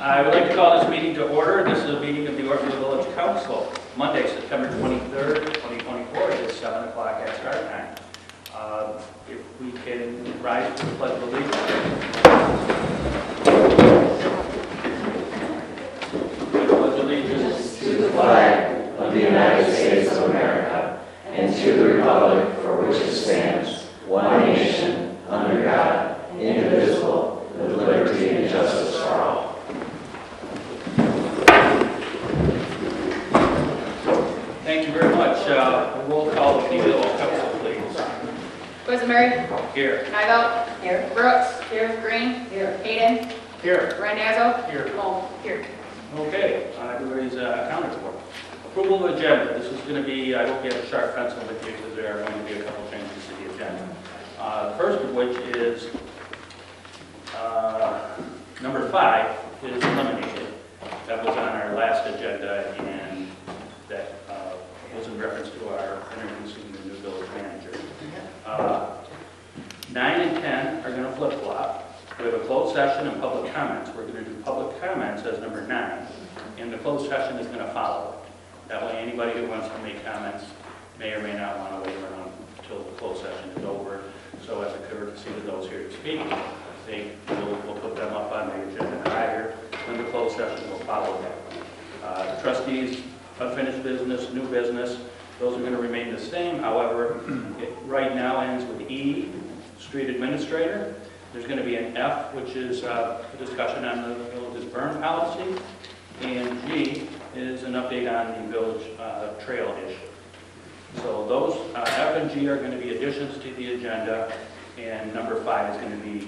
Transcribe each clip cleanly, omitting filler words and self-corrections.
I would like to call this meeting to order. This is a meeting of the Ortonville Village Council, Monday, September 23rd, 2024. It is 7 o'clock at start time. If we can rise to the pledge of allegiance. Pledge allegiance to the flag of the United States of America and to the republic for which it stands, one nation, under God, indivisible, with liberty and justice for all. Thank you very much. We'll call the Village Council, please. Mary? Here. Nivell? Here. Brooks? Here. Green? Here. Hayden? Here. Randazzo? Here. Holmes? Here. Okay, everybody's accounted for. Approval of agenda. This is going to be, I hope you have a sharp pencil with you because there are going to be a couple changes to the agenda. First of which is number 5 is eliminated. That was on our last agenda and that was in reference to our introducing the new village manager. 9 and 10 are going to flip-flop. We have a closed session and public comments. We're going to do public comments as number 9, and the closed session is going to follow. That way anybody who wants to make comments may or may not want to wait around until the closed session is over. So as a courtesy to those here to speak, we'll put them up on the agenda higher, and the closed session will follow that. The trustees, unfinished business, new business, those are going to remain the same. However, it right now ends with E, street administrator. There's going to be an F, which is a discussion on the village's burn policy, and G is an update on the village trail issue. So those F and G are going to be additions to the agenda, and number 5 is going to be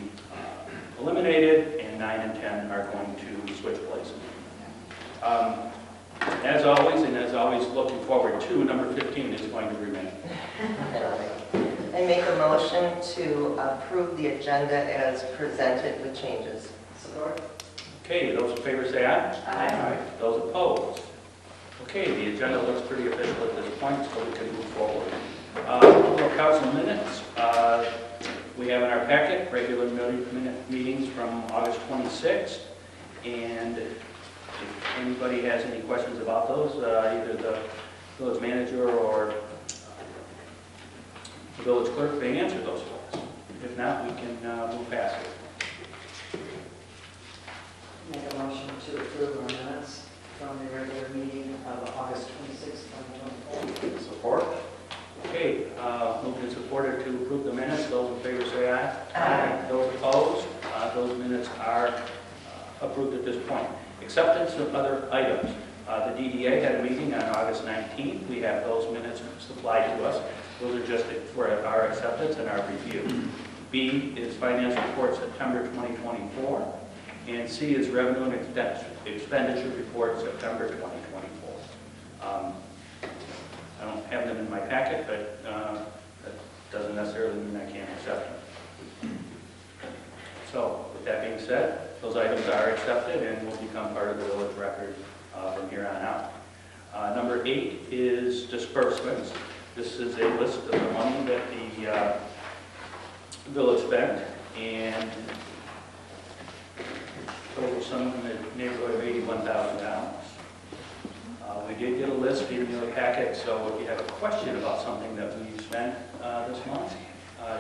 eliminated, and 9 and 10 are going to switch places. As always, looking forward to number 15 is going to remain. I make a motion to approve the agenda as presented with changes. Support. Okay, those in favor say aye. Aye. Those opposed? Okay, the agenda looks pretty official at this point, so we can move forward. Council minutes. We have in our packet regular meetings from August 26th, and if anybody has any questions about those, either the village manager or the village clerk may answer those for us. If not, we can move past it. Make a motion to approve our minutes from the regular meeting of August 26, 2024. Support? Okay, moved and supported to approve the minutes. Those in favor say aye. Aye. Those opposed? Those minutes are approved at this point. Acceptance of other items. The DDA had a meeting on August 19th. We have those minutes supplied to us. Those are just for our acceptance and our review. B is finance report September 2024. And C is revenue and expenditure report September 2024. I don't have them in my packet, but that doesn't necessarily mean I can't accept them. So, with that being said, those items are accepted and will become part of the village record from here on out. Number 8 is disbursements. This is a list of the money that the village spent, and total sum in the neighborhood of $81,000. We did get a list in your packet, so if you have a question about something that we spent this month,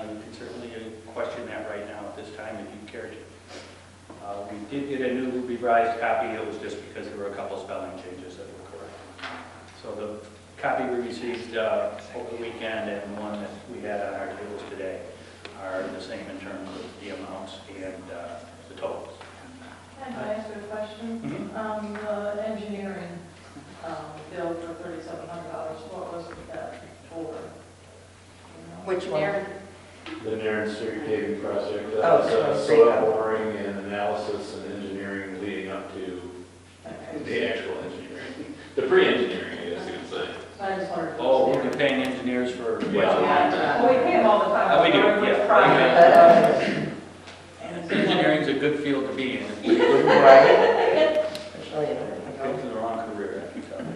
you can certainly question that right now at this time if you care to. We did get a new revised copy. It was just because there were a couple spelling changes that were correct. So the copy we received over the weekend and the one that we had on our tables today are the same in terms of the amounts and the totals. Can I ask you a question? Mm-hmm. The engineering bill Which one? Darren. The Narren Street paving project, that Oh, was sorry. soil boring and analysis and engineering leading up to the actual engineering. The pre-engineering, I guess you could say. I just wondered. Oh, we'll be paying engineers for. Yeah. Well, we pay them all the time. We do, Which yeah. project? Engineering's a good field to be in. Right. Especially in Picked the wrong career, I can tell you.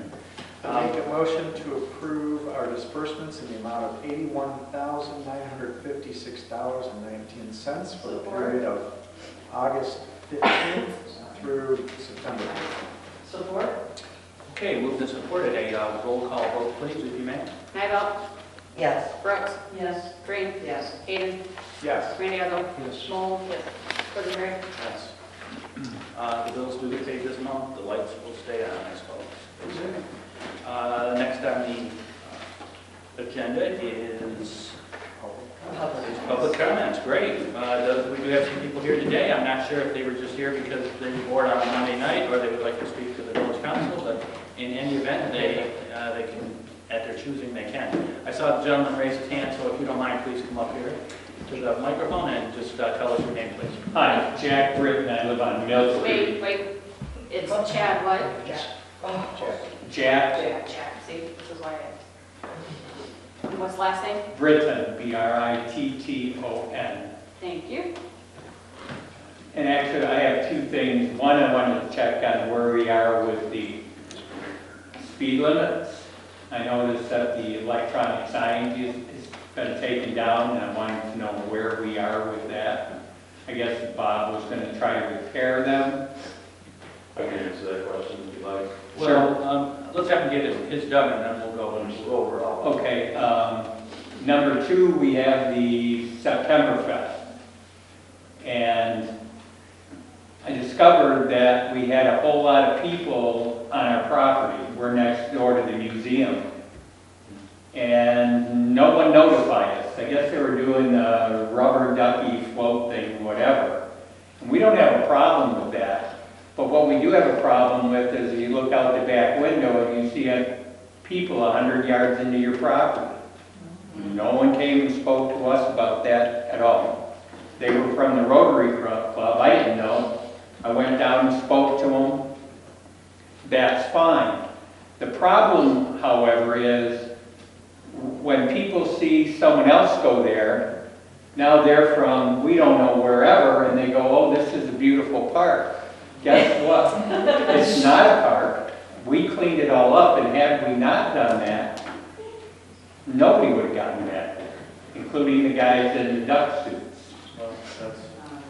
I make a motion to approve our disbursements in the amount of $81,956.19 for the period of August 15th through September 5th. Support? Okay, moved and supported. A roll call vote, please, if you may. Nivell. Yes. Brooks. Yes. Green. Yes. Hayden. Yes. Randall. Yes. Schmol. Yes. Woodbury. Yes. The bills do get paid this month, the lights will stay on, I suppose. Next on the agenda is public comments. Great. We do have some people here today. I'm not sure if they were just here because they were bored on a Monday night or they would like to speak to the village council, but in any event, they can, at their choosing, they can. I saw the gentleman raise his hand, so if you don't mind, please come up here to the microphone and just tell us your name, please. Hi, Jack Britton, I live on Mill Street. Wait. It's Chad what? Jack Chad. See, this is why I asked. And what's the last name? Britton, B-R-I-T-T-O-N. Thank you. And actually, I have two things. One, I wanted to check on where we are with the speed limits. I noticed that the electronic sign has been taken down, and I wanted to know where we are with that. I guess Bob was going to try to repair them. I can answer that question if you like. Well, let's have him get his done and then we'll go over all. Okay, number two, we have the September Fest. And I discovered that we had a whole lot of people on our property. We're next door to the museum. And no one notified us. I guess they were doing the rubber ducky float thing, whatever. And we don't have a problem with that. But what we do have a problem with is you look out the back window and you see people 100 yards into your property. No one came and spoke to us about that at all. They were from the Rotary Club. I didn't know. I went down and spoke to them. That's fine. The problem, however, is when people see someone else go there, now they're from we don't know wherever, and they go, oh, this is a beautiful park. Guess what? It's not a park. We cleaned it all up, and had we not done that, nobody would have gotten that, including the guys in the duck suits. Well,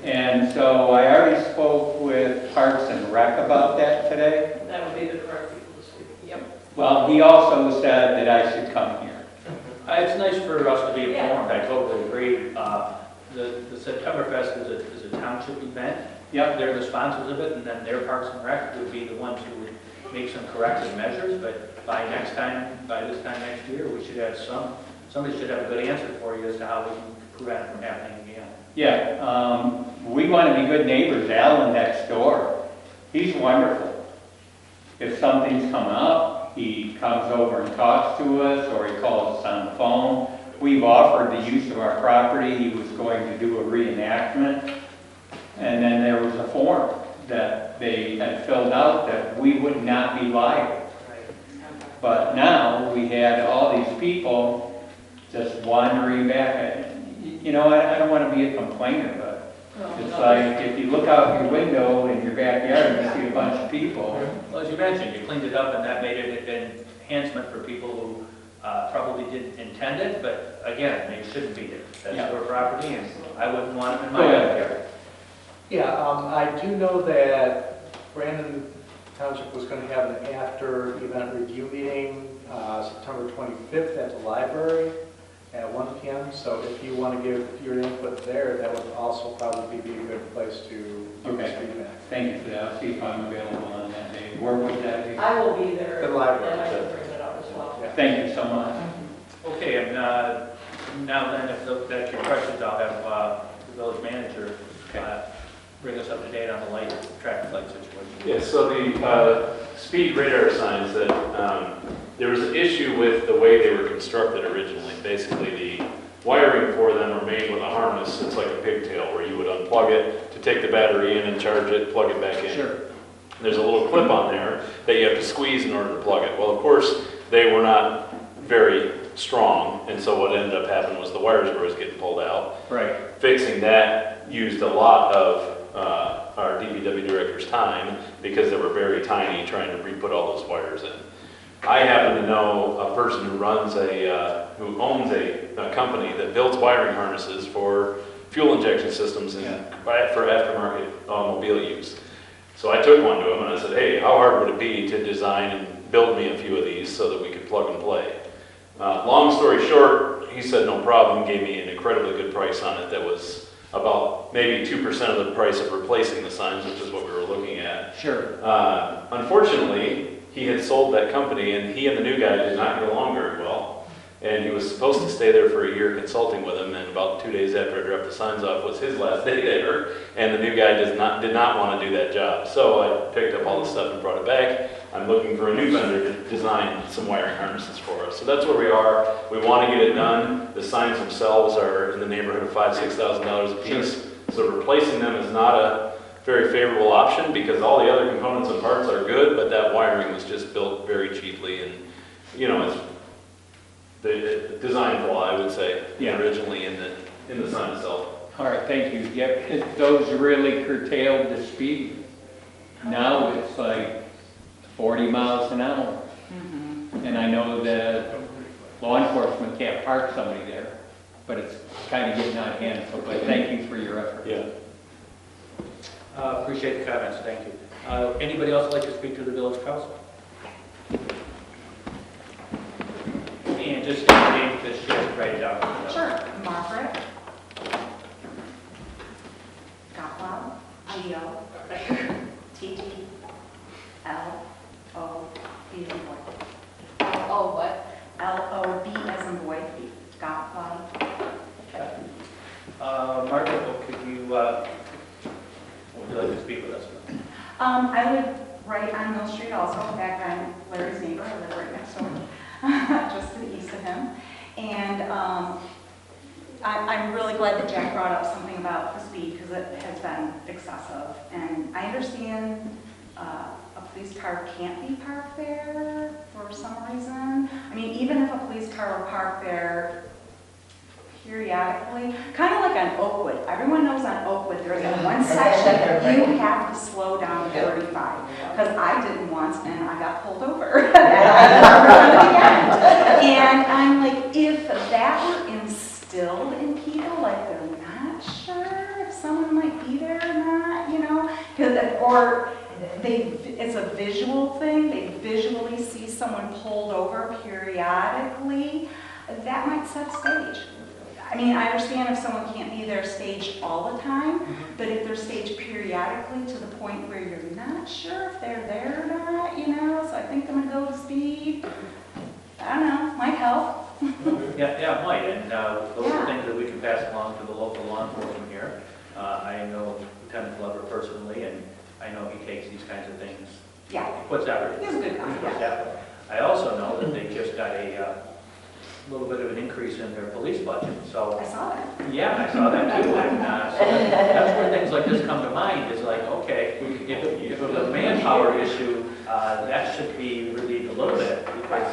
And so I already spoke with Parks and Rec about that today. That would be the correct people to speak. Yep. Well, he also said that I should come here. It's nice for us to be informed, I totally agree. The September Fest is a township event. Yep. They're the sponsors of it, and then their Parks and Rec would be the ones who would make some corrective measures, but by this time next year, we should have somebody should have a good answer for you as to how we can prevent it from happening again. Yeah, we want to be good neighbors. Alan next door, he's wonderful. If something's come up, he comes over and talks to us, or he calls us on the phone. We've offered the use of our property. He was going to do a reenactment. And then there was a form that they had filled out that we would not be liable. But now we had all these people just wandering back. You know, I don't want to be a complainer, but it's like if you look out your window in your backyard and you see a bunch of people. Well, as you mentioned, you cleaned it up, and that made it an enhancement for people who probably didn't intend it, but again, they shouldn't be there. That's their property, and I wouldn't want them in my backyard. Yeah, I do know that Brandon Township was going to have an after-event review meeting September 25th at the library at 1 p.m. So if you want to give your input there, that would also probably be a good place to give us feedback. Thank you for that. I'll see if I'm available on that day. Where would that be? I will be there. The library. And I can bring it up as well. Yeah. Thank you so much. Okay, and now then, if that's your questions, I'll have the village manager bring us up to date on the traffic light situation. Yeah, so the speed radar signs that there was an issue with the way they were constructed originally. Basically, wiring for them are made with a harness. It's like a pigtail where you would unplug it to take the battery in and charge it, plug it back in. Sure. There's a little clip on there that you have to squeeze in order to plug it. Well, of course, they were not very strong, and so what ended up happening was the wires were always getting pulled out. Right. Fixing that used a lot of our DPW director's time because they were very tiny trying to re-put all those wires in. I happen to know a person who owns a company that builds wiring harnesses for fuel injection systems and for aftermarket automobile use. So I took one to him and I said, hey, how hard would it be to design and build me a few of these so that we could plug and play? Long story short, he said no problem, gave me an incredibly good price on it that was about maybe 2% of the price of replacing the signs, which is what we were looking at. Sure. Unfortunately, he had sold that company and he and the new guy did not get along very well. And he was supposed to stay there for a year consulting with him, and about 2 days after I dropped the signs off was his last day there, and the new guy did not want to do that job. So I picked up all the stuff and brought it back. I'm looking for a new vendor to design some wiring harnesses for us. So that's where we are. We want to get it done. The signs themselves are in the neighborhood of $5,000 to $6,000 a piece. So replacing them is not a very favorable option because all the other components and parts are good, but that wiring was just built very cheaply, and it's the design flaw, I would say, originally in the sign itself. All right, thank you. Yep, those really curtailed the speed. Now it's like 40 miles an hour. And I know that law enforcement can't park somebody there, but it's kind of getting out of hand. So, but thank you for your effort. Yeah. Appreciate the comments, thank you. Anybody else like to speak to the village council? And just state your name, just write it down. Sure. Margaret. Gottlob. Leo. T-T. L-O-B as in boy. L-O what? L-O-B as in boy. Gottlob. Margaret, would you like to speak with us? I live right on Mill Street also, back on Larry's neighbor. I live right next door, just to the east of him. And I'm really glad that Jack brought up something about the speed because it has been excessive. And I understand a police car can't be parked there for some reason. I mean, even if a police car were parked there periodically, kind of like on Oakwood. Everyone knows on Oakwood there's a one section you have to slow down 35 because I did once and I got pulled over. And I'm like, if that were instilled in people, like they're not sure if someone might be there or not, or it's a visual thing. They visually see someone pulled over periodically. That might set stage. I mean, I understand if someone can't be there staged all the time, but if they're staged periodically to the point where you're not sure if they're there or not, so I think I'm gonna go to speed. I don't know, might help. Yeah, it might, and those are things that we can pass along to the local law enforcement here. I know Lieutenant Glover personally, and I know he takes these kinds of things. Yeah. He puts out. He's a good guy. Yeah. I also know that they just got a little bit of an increase in their police budget, so. I saw that. Yeah, I saw that too, and so that's where things like this come to mind, is like, okay, if it was a manpower issue, that should be relieved a little bit because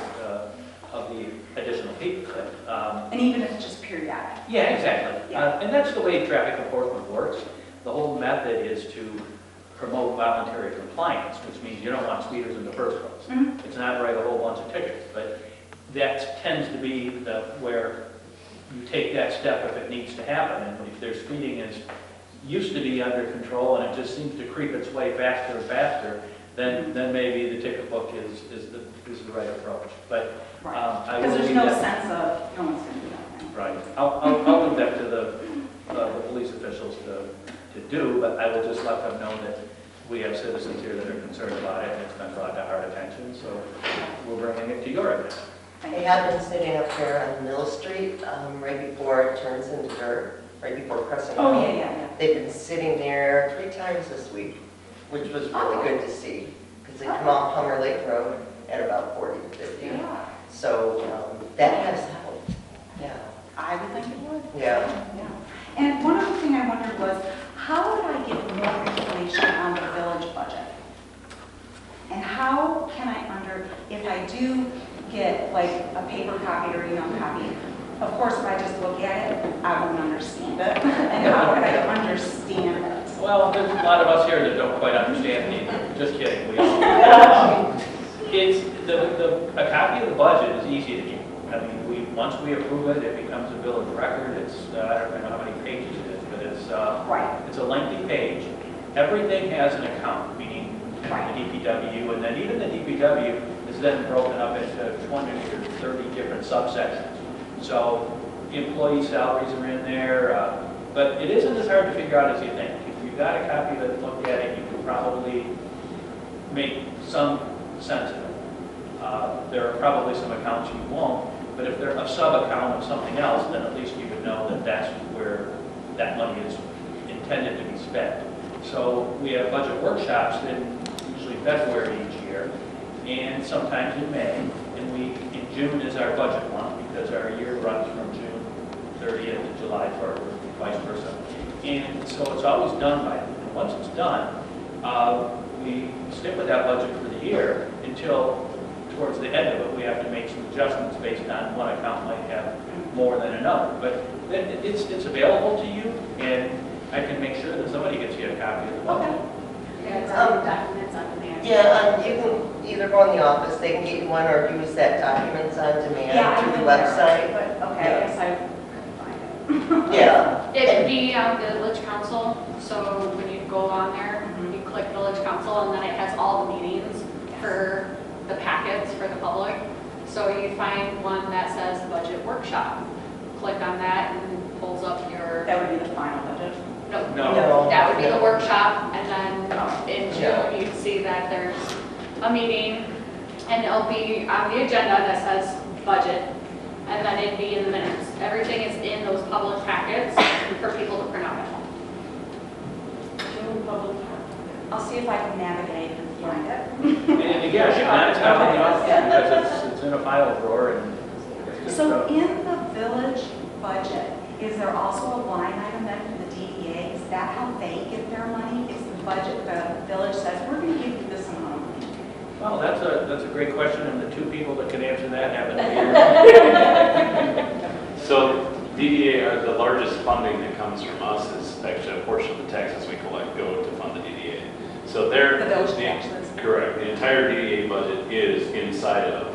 of the additional people. And even if it's just periodic. Yeah, exactly. Yeah. And that's the way traffic enforcement works. The whole method is to promote voluntary compliance, which means you don't want speeders in the first place. It's not write a whole bunch of tickets, but that tends to be where you take that step if it needs to happen. And if their speeding used to be under control and it just seems to creep its way faster and faster, then maybe the ticket book is the right approach. But I will Because there's leave no that- sense of no one's going to do nothing. Right. I'll leave that to the police officials to do, but I will just let them know that we have citizens here that are concerned about it, and it's been brought to our attention, so we're bringing it to your attention. They have been sitting up there on Mill Street right before it turns into dirt, right before Crescent Oh, Hill. yeah. They've been sitting there 3 times this week, which was really good to see, because they come off Hummer Lake Road at about 40 to 50. Yeah. So that has helped, yeah. I would think it can I if I do get like a paper copy or email copy, of course, if I just look at it, I won't understand it. And how could I understand it? Well, there's a lot of us here that don't quite understand it. Just kidding, we all. It's, a copy of the budget is easy to get. I mean, once we approve it, it becomes a bill of record. It's, I don't know how many pages it is, but it's, Right. it's a lengthy page. Everything has an account, meaning the DPW, and then even the DPW is then broken up into 20 or 30 different subsections. So employee salaries are in there, but it isn't as hard to figure out as you think. If you've got a copy that look at it, you can probably make some sense of it. There are probably some accounts you won't, but if they're a sub-account of something else, then at least you would know that that's where that money is intended to be spent. So we have budget workshops in usually February each year, and sometimes in May, and in June is our budget month because our year runs from June 30th to July 1st, or vice versa. And so it's always done by then. And once it's done, we stick with that budget for the year until towards the end of it, we have to make some adjustments based on one account might have more than another. But it's available to you, and I can make sure that somebody gets you a copy of the budget. Documents on demand. Yeah, you can either go in the office, they can get you one, or use that documents on Yeah, demand I through the know where, website. But, okay, I guess I couldn't find it. Yeah. It'd be on the village council, so when you go on there, you click village council, and then it has all the meetings for the packets for the public. So you find one that says budget workshop. Click on that and it pulls up your, That would be the final budget. no, No. that would be the workshop, and then in Yeah. June, you'd see that there's a meeting, and it'll be on the agenda that says budget, and then it'd be in the minutes. Everything is in those public packets for people to print out at home. I'll see if I can navigate and find it. And again, it's not in the office because it's in a file drawer and. So in the village budget, is there also a line item then for the DDA? Is that how they get their money? Is the budget, the village says, we're going to give you this amount of money? Well, that's a great question, and the two people that can answer that happen here. So DDA, the largest funding that comes from us is actually a portion of the taxes we collect go to fund the DDA. So The village taxes. Correct. The entire DDA budget is inside of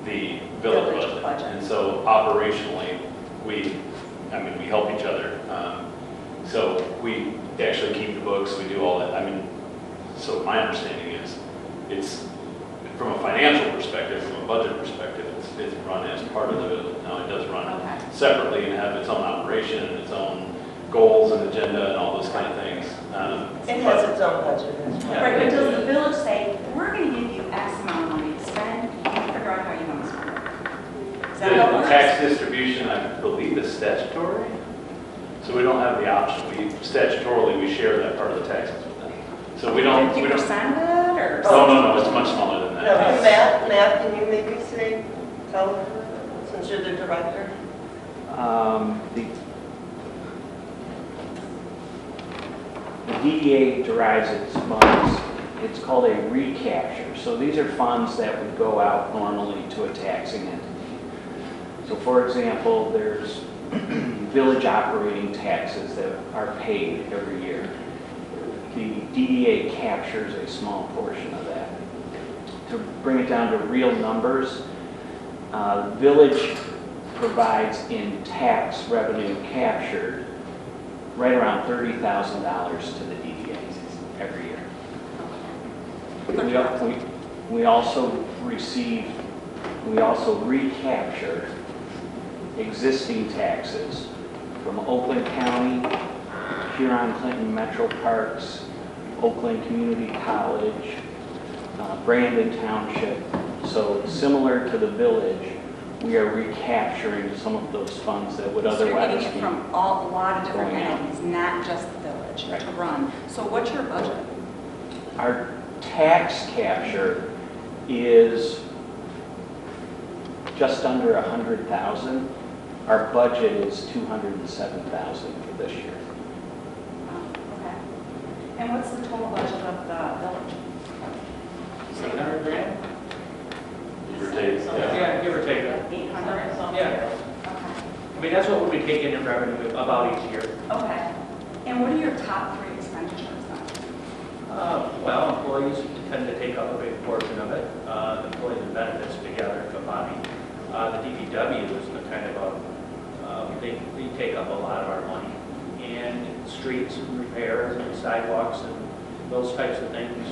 the village budget. And so operationally, we help each other. So we actually keep the books, we do all that. So my understanding is it's from a financial perspective, from a budget perspective, it's run as part of the village. Now it does run Okay. separately and have its own operation and its own goals and agenda and all those kind of things. It has its own budget as well. Yeah. Right, but does the village say, we're going to give you X amount of money to spend, you figure out how you want to spend it? Is that how it The works? tax distribution, I believe, is statutory, so we don't have the option. Statutorily, we share that part of the taxes with them. So we don't. 50% of it, or? No, it's much smaller than Now, that. Matt, can you maybe tell her, since you're the director? The DDA derives its funds, it's called a recapture. So these are funds that would go out normally to a taxing entity. So for example, there's village operating taxes that are paid every year. The DDA captures a small portion of that. To bring it down to real numbers, the village provides in tax revenue captured right around $30,000 to the DDA every year. We also recapture existing taxes from Oakland County, Huron-Clinton Metro Parks, Oakland Community College, Brandon Township. So similar to the village, we are recapturing some of those funds that would So you're otherwise getting it be. from a lot of different going out. entities, not just the village Right. to run. So what's your budget? Our tax capture is just under 100,000. Our budget is 207,000 for this year. Okay. And what's the total budget of the village? 700 grand? mean, that's what we'll be taking in revenue about each year. Okay. And what are your top 3 expenditures then? Well, employees tend to take up a big portion of it. Employees and benefits together combined. The DPW is the kind of they take up a lot of our money. And streets and repairs and sidewalks and those types of things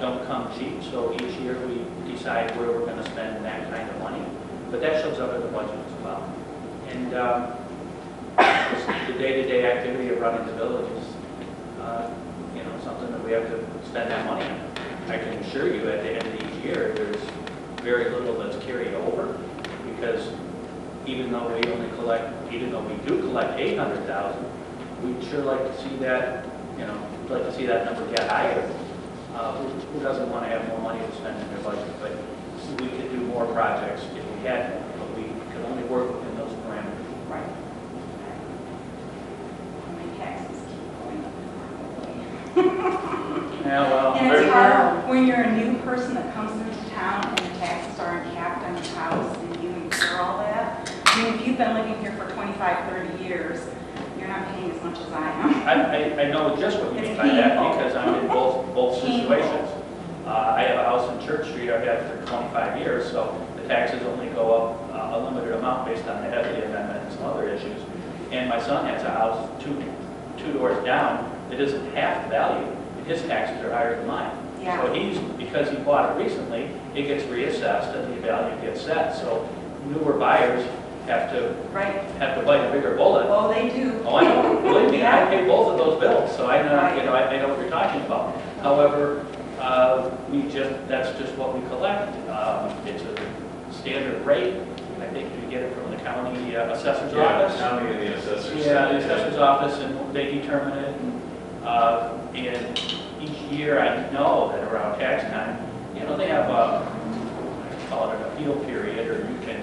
don't come cheap. So each year we decide where we're going to spend that kind of money. But that shows up in the budget as well. And the day-to-day activity of running the village is, something that we have to spend that money on. I can assure you, at the end of each year, there's very little that's carried over, because even though we do collect 800,000, we'd sure like to see that, we'd like to see that number get higher. Who doesn't want to have more money to spend in their budget? But we could do more projects if we had more, but we can only work within those parameters. Right. How many taxes keep going up? Yeah, well, And it's hard when you're a new person that comes into town and the taxes aren't capped on your house and you incur all that. I mean, if you've been living here for 25, 30 years, you're not paying as much as I am. I know just what you mean It's by that, painful. because I'm in both situations. I have a house in Church Street I've had for 25 years, so the taxes only go up a limited amount based on the Headley Amendment and some other issues. And my son has a house two doors down that isn't half the value, and his taxes are higher than mine. Yeah. So because he bought it recently, it gets reassessed and the value gets set. So newer buyers have to Right. bite a bigger bullet. Oh, they do. Oh, I know. Believe me, I Yeah. pay both of those bills, so I know, Right. I know what you're talking about. However, that's just what we collect. It's a standard rate. I think you get it from the county assessor's office. County and the assessors. Yeah, the assessor's office, and they determine it. And each year, I know that around tax time, they have call it an appeal period, or you can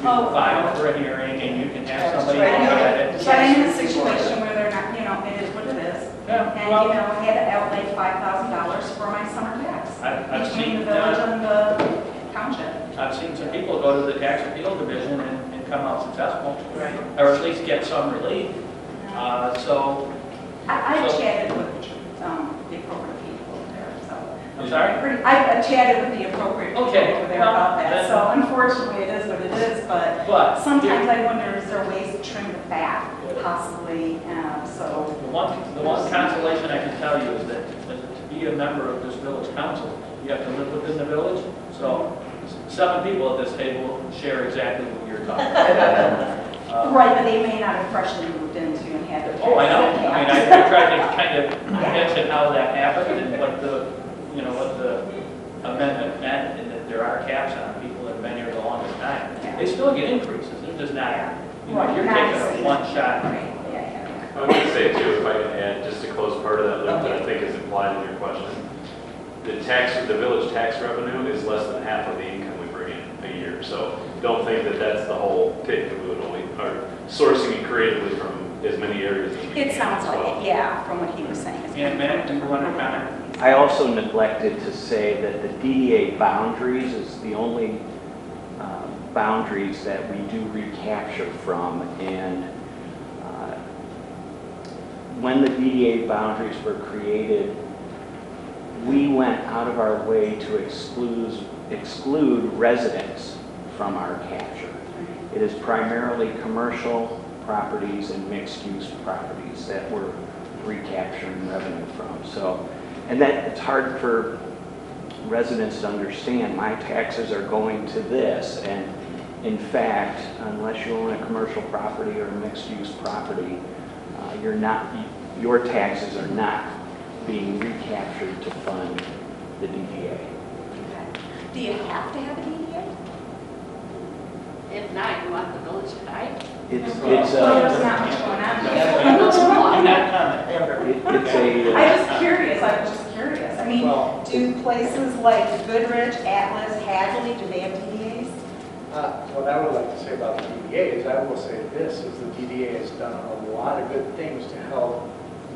file for a hearing, and you can have somebody look at it. But I'm in a situation where they're not, it is what it is. Yeah, And, well, I had to outlay $5,000 for my summer tax. I've Between seen the village and the township. I've seen some people go to the tax appeal division and come out successful, Right. or at least get some relief. So, I So- chatted with the appropriate people over there, so. I'm sorry? I chatted with the appropriate people Okay, over there well, about that. then- So unfortunately, it is what it is, but But sometimes I wonder, is there ways to trim it back, possibly, so. the one consolation I can tell you is that to be a member of this village council, you have to live within the village. So 7 people at this table share exactly what you're talking about. Right, but they may not have freshly moved into and had their. Oh, I know. taxes I mean, in I hand. tried to kind of mention how that happened and what the amendment meant, and that there are caps on people that have been here the longest time. They still get increases. They're just not, you're Not taking a exceeding. one-shot. Right, yeah. I would just say too, if I can add, just to close part of that loop that I think is implied in your question. The village tax revenue is less than half of the income we bring in a year. So don't think that that's the whole pit caboodle. We are sourcing it creatively from as many areas as we can. It sounds as like well. it, yeah, from what he was saying. It's And Matt, do you want to comment? I also neglected to say that the DDA boundaries is the only boundaries that we do recapture from. And when the DDA boundaries were created, we went out of our way to exclude residents from our capture. It is primarily commercial properties and mixed-use properties that we're recapturing revenue from. So, and that it's hard for residents to understand. My taxes are going to this, and in fact, unless you own a commercial property or a mixed-use property, your taxes are not being recaptured to fund the DDA. Okay. Do you have to have a DDA? If not, you want the village to die? It's Well, there's not much going on. it's a I was curious, I mean, Well- do places like Goodrich, Atlas, Hadley, do they have DDAs? What I would like to say about the DDA is, I will say this, is the DDA has done a lot of good things to help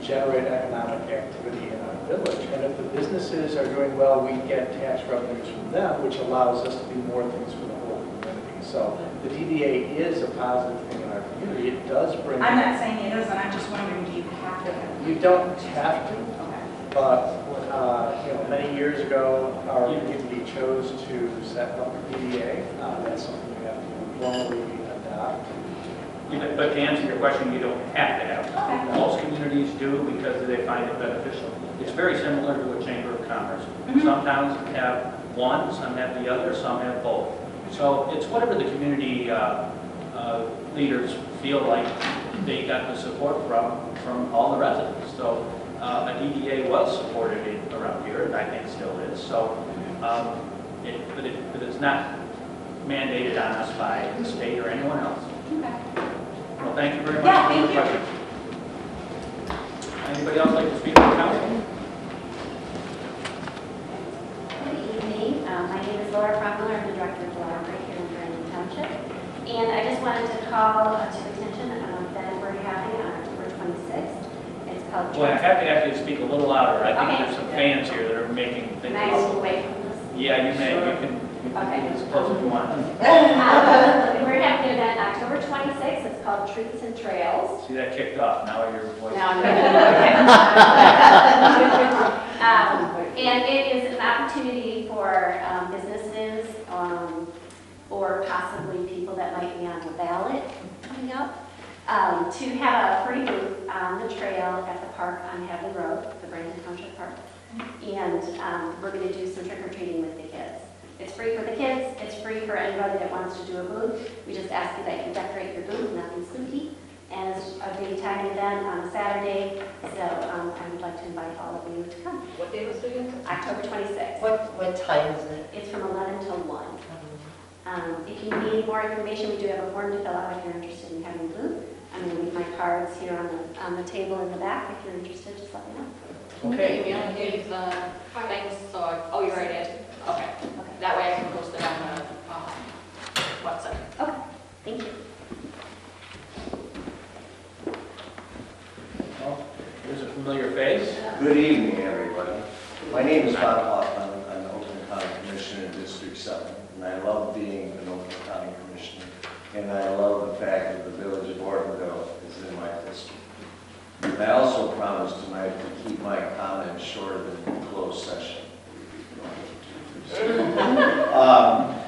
generate economic activity in our village. And if the businesses are doing well, we get tax revenues from them, which allows us to do more things for the whole community. So the DDA is a positive thing in our community. It does bring. I'm not saying it isn't, I'm just wondering, do you have to? You don't have to, Okay. but many years ago, our community chose to set up a DDA. That's something you have to formally adopt. But to answer your question, you don't have to have it. Okay. Most communities do because they find it beneficial. It's very similar to a chamber of commerce. Some towns have one, some have the other, some have both. So it's whatever the community leaders feel like they got the support from all the residents. So a DDA was supported around here, and I think still is. So, but it's not mandated on us by the state or anyone else. Okay. Well, thank you very much Yeah, for your thank you. question. Anybody else like to speak to the council? Good evening. My name is Laura Fromler. I'm the director of the library here in Brandon Township. And I just wanted to call to attention an event we're having on October 26th. It's called... Well, I have to ask you to speak a little louder. I think Okay. there's some fans here that are making things. Can I move away from this? Yeah, you may. You can Okay. as close as you want. We're having an event October 26th. It's called Treats and Trails. See, that kicked off. Now your voice. Now I'm and it is an opportunity for businesses or possibly people that might be on the ballot coming up to have a free booth on the trail at the park on Hadley Road, the Brandon Township Park. And we're going to do some trick-or-treating with the kids. It's free for the kids. It's free for anybody that wants to do a booth. We just ask you that you decorate your booth, nothing spooky. And it's a daytime event on a Saturday, so I would like to invite all of you to come. What day was it again? October 26th. What time is it? It's from 11 till 1. If you need more information, we do have a form to fill out if you're interested in having a booth. I'm going to leave my cards here on the table in the back. If you're interested, just let me know. Okay. Email gave the things, so, oh, you already did? Okay. That way I can post it on the website. Okay, thank you. Well, here's a familiar face. Good evening, everybody. My name is Bob Hoffman. I'm the Oakland County Commissioner in District 7, and I love being an Oakland County Commissioner, and I love the fact that the village of Ortonville is in my district. And I also promise tonight to keep my comments shorter than closed session.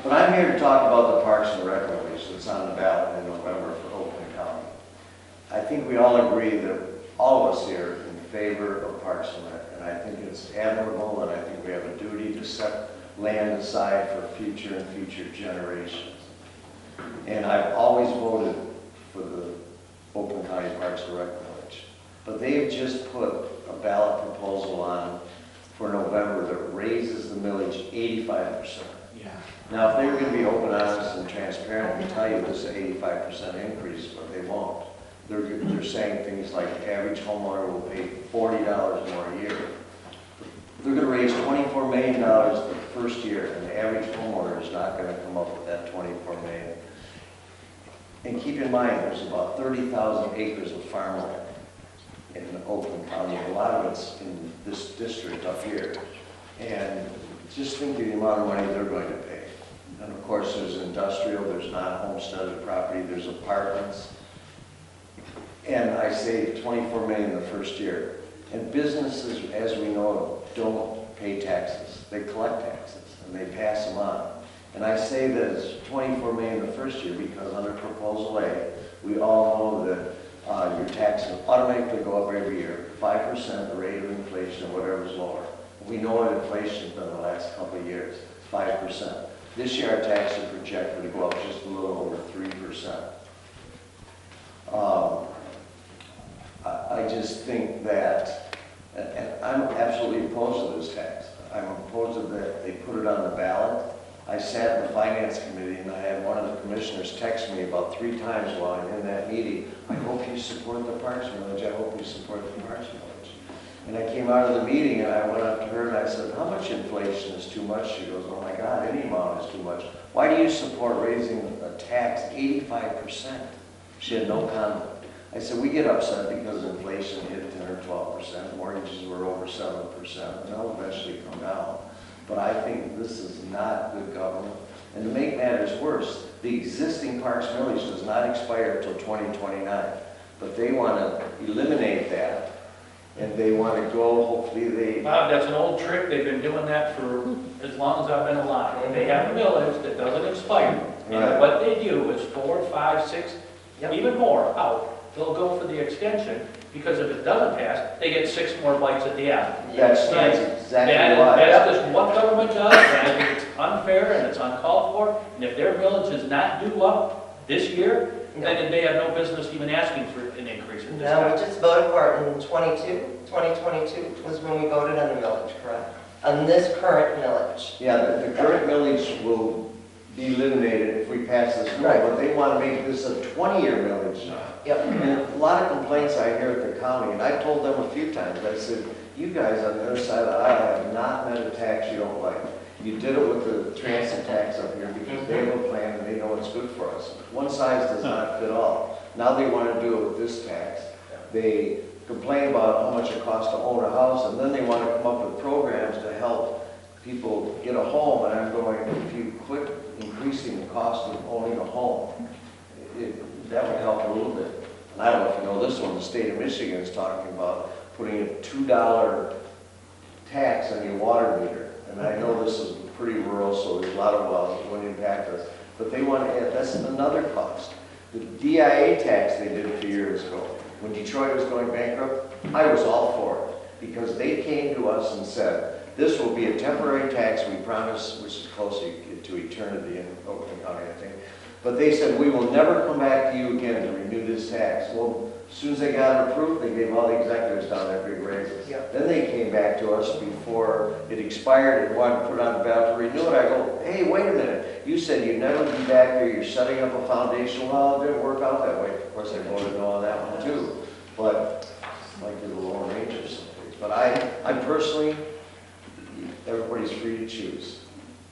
But I'm here to talk about the Parks and Recreation that's on the ballot in November for Oakland County. I think we all agree that all of us here are in favor of Parks and Rec, and I think it's admirable, and I think we have a duty to set land aside for future and future generations. And I've always voted for the Oakland County Parks and Rec Village. But they've just put a ballot proposal on for November that raises the millage 85%. Yeah. Now, if they were going to be open, honest, and transparent, and tell you this is an 85% increase, but they won't. They're saying things like the average homeowner will pay $40 more a year. They're going to raise $24 million the first year, and the average homeowner is not going to come up with that $24 million. And keep in mind, there's about 30,000 acres of farmland in Oakland County. A lot of it's in this district up here. And just think of the amount of money they're going to pay. And of course, there's industrial, there's non-homesteaded property, there's apartments. And I say 24 million the first year. And businesses, as we know, don't pay taxes. They collect taxes and they pass them on. And I say that it's 24 million the first year because under Proposal A, we all know that your taxes automatically go up every year, 5% the rate of inflation or whatever's lower. We know what inflation's been the last couple of years, 5%. This year our taxes are projected to go up just a little over 3%. I just think that, and I'm absolutely opposed to this tax. I'm opposed to that they put it on the ballot. I sat in the finance committee and I had one of the commissioners text me about 3 times while I'm in that meeting, I hope you support the Parks Village, I hope you support the Parks Village. And I came out of the meeting and I went up to her and I said, how much inflation is too much? She goes, oh my God, any amount is too much. Why do you support raising a tax 85%? She had no comment. I said, we get upset because inflation hit 10 or 12%, mortgages were over 7%, and they'll eventually come down. But I think this is not good government. And to make matters worse, the existing parks millage does not expire until 2029. But they want to eliminate that, and they want to go, hopefully they, Bob, that's an old trick. They've been doing that for as long as I've been alive. They have a millage that doesn't expire. Right. And what they do is 4, 5, 6, Yep. even more out. They'll go for the extension, because if it doesn't pass, they get 6 more bites at the apple. that's exactly why. That's just what government does, and I think it's unfair and it's uncalled for. And if their millage is not due up this year, then they have no business even asking for an increase in this No, we tax. just voted for it in 2022 was when we voted on the millage, correct? On this current millage. Yeah, the current millage will be eliminated if we pass this bill, Right. but they want to make this a 20-year millage. Yep. And a lot of complaints I hear at the county, and I told them a few times, I said, you guys on the other side of the aisle have not met a tax you don't like. You did it with the transit tax up here because they have a plan and they know it's good for us. One size does not fit all. Now they want to do it with this tax. They complain about how much it costs to own a house, and then they want to come up with programs to help people get a home, and I'm going, if you quit increasing the cost of owning a home, that would help a little bit. And I don't know if you know this one, the state of Michigan is talking about putting a $2 tax on your water meter. And I know this is pretty rural, so there's a lot of wells that wouldn't impact us, but they want to add, that's another cost. The DIA tax they did a few years ago, when Detroit was going bankrupt, I was all for it, because they came to us and said, this will be a temporary tax, we promise, which is close to eternity in Oakland County, I think. But they said, we will never come back to you again to renew this tax. Well, as soon as they got it approved, they gave all the executives down there big raises. Yep. Then they came back to us before it expired and wanted to put it on the ballot to renew it. I go, hey, wait a minute. You said you'd never be back here. You're setting up a foundation. Well, it didn't work out that way. Of course, I voted no on that one too. But like the Lone Ranger someplace. But I personally, everybody's free to choose.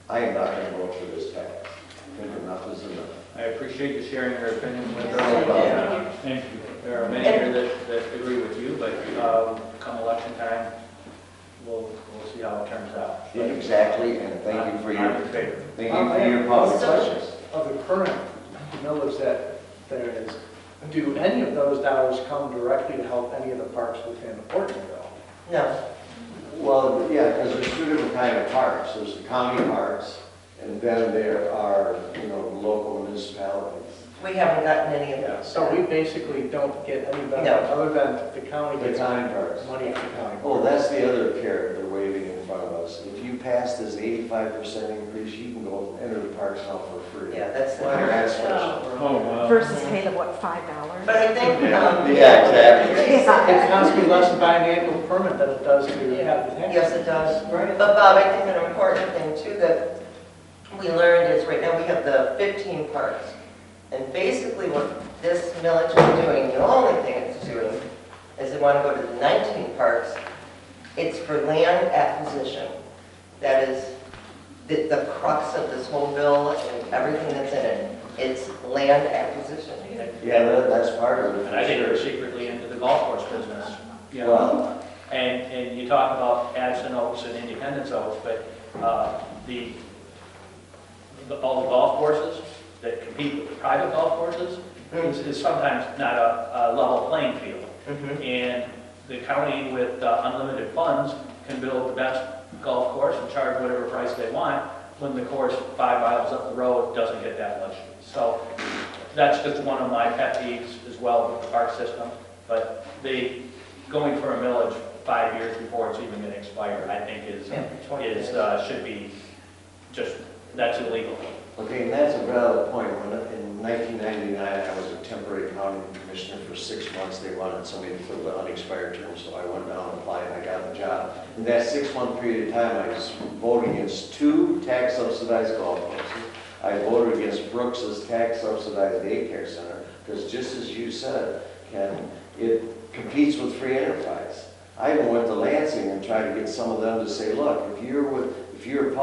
I am not going to vote for this tax. I think enough is enough. I appreciate you sharing your opinion with Yes, us. I do. Thank you. There are many here that agree with you, but come election time, we'll see how it turns out. Yeah, exactly, and thank you for I'm your, in favor. thank you for your public questions. Of the current millage that there is, do any of those dollars come directly to help any of the parks within Ortonville? No, Well, yeah, because there's two different kind of parks. There's the county parks, and then there are, local municipalities. we haven't gotten any of those. So we basically don't get any benefit No. other than the county The gets county parks. money from the county. Oh, that's the other carrot they're waving in front of us. If you pass this 85% increase, you can go enter the parks now for free. Yeah, that's the. That's special. Oh, wow. Versus pay the, what, $5? But I think, Yeah, exactly. It costs me less to buy an annual permit than it does to have the tax. yes, it does. But Bob, I think an important thing too that we learned is right now we have the 15 parks. And basically what this millage is doing, the only thing it's doing is they want to go to the 19 parks. It's for land acquisition. That is the crux of this whole bill and everything that's in it. It's land acquisition. Yeah, that's part of it. And I think they're secretly into the golf course business. You know? Well, And you talk about Addison Oaks and Independence Oaks, but all the golf courses that compete with the private golf courses is sometimes not a level playing field. And the county with unlimited funds can build the best golf course and charge whatever price they want when the course 5 miles up the road doesn't get that luxury. So that's just one of my pet peeves as well with the park system. But going for a millage 5 years before it's even going to expire, I think should be just, that's illegal. okay, and that's a valid point. When in 1999, I was a temporary county commissioner for 6 months. They wanted somebody to fill the unexpired term, so I went down and applied, and I got the job. In that 6-month period of time, I was voting against 2 tax-subsidized golf courses. I voted against Brooks's tax-subsidized daycare center, because just as you said, Ken, it competes with free enterprise. I even went to Lansing and tried to get some of them to say, look, if you're a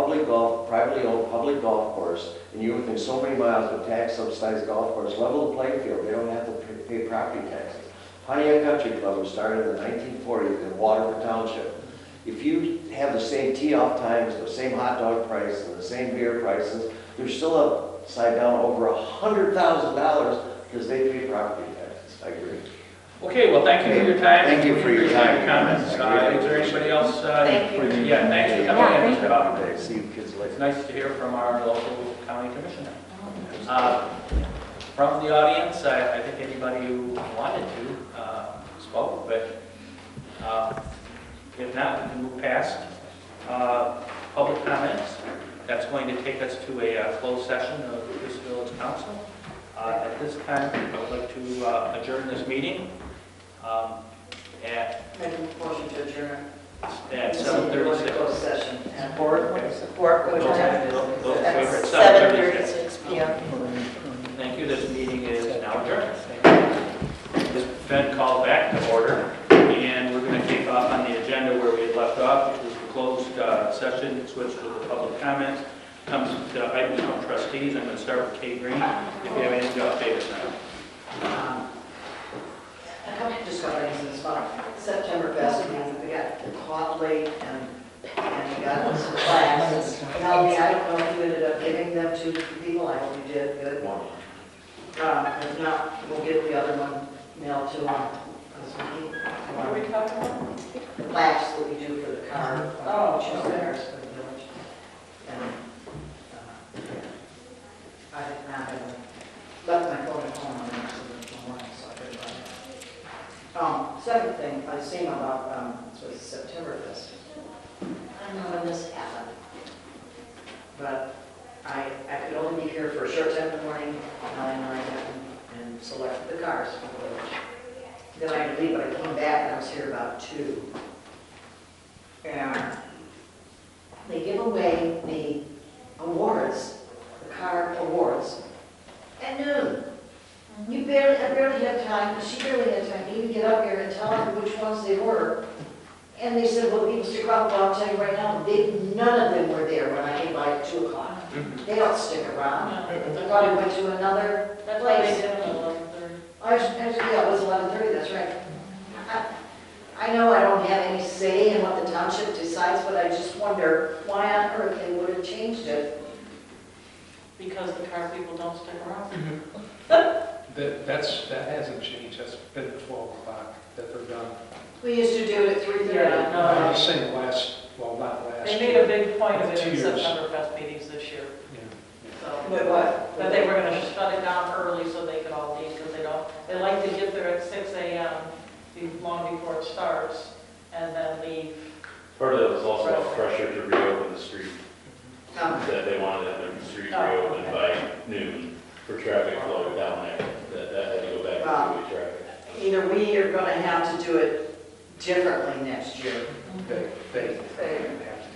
privately owned public golf course, and you're within so many miles of a tax-subsidized golf course, level the playing field. They don't have to pay property taxes. Pontiac Country Club was started in the 1940s in Waterford Township. If you have the same tee-off times, the same hot dog price, and the same beer prices, there's still upside down over $100,000 because they pay property taxes. I agree. Okay, well, thank you for your time. Thank you for your time. Comments. Is there anybody else? Thank you. Yeah, thanks for coming in. Have a good day. See you kids later. It's nice to hear from our local county commissioner. From the audience, I think anybody who wanted to spoke, but if not, we can move past public comments. That's going to take us to a closed session of this village council. At this time, I would like to adjourn this meeting at Make a motion to adjourn. 7:36. Closed session. Support, go to At 7:36 p.m. Thank you. This meeting is now adjourned. This has been called back to order, and we're going to kick off on the agenda where we had left off, which was the closed session, switch to the public comments. Comes to items from trustees. I'm going to start with Kay Green. If you have anything to update us on. A couple just got things in this month. September Fest, we got caught late and we got some classes. Now, I don't know if you ended up giving them to the people. I hope you did. Good. If not, we'll get the other one mailed to them. What are we talking about? The plaques that we do for the car. Theirs for the village. And I did not have left my phone at home on the morning, so I couldn't find it. Second thing, I was saying about, this was September Fest. I don't know when this happened, but I could only be here for a short time in the morning, and I went and selected the cars for the village. Then I had to leave, but I came back and I was here about 2. And they give away the awards, the car awards, at noon. I barely had time, she barely had time to even get up here and tell them which ones they were. And they said, well, Mr. Crump, well, I'll tell you right now, none of them were there when I came by at 2 o'clock. They don't stick around. I probably went to another place. Yeah, it was 11:30, that's right. I know I don't have any say in what the township decides, but I just wonder why on earth they would have changed it. Because the car people don't stick around. That hasn't changed, that's been at 12 o'clock that they're done. We used to do it at 3:30. Yeah, no. I'm just saying not last They year. made a big point of it 2 in years. September Fest meetings this year. Yeah. So, But what? that they were gonna shut it down early so they could all leave, because they like to get there at 6 a.m. long before it starts, and then leave. Part of that was also a pressure to reopen the street, Um, that they wanted to have the street Oh, reopened okay. by noon for traffic flow down there. That had to go back to two-way traffic. Either we are going to have to do it differently next year. They have to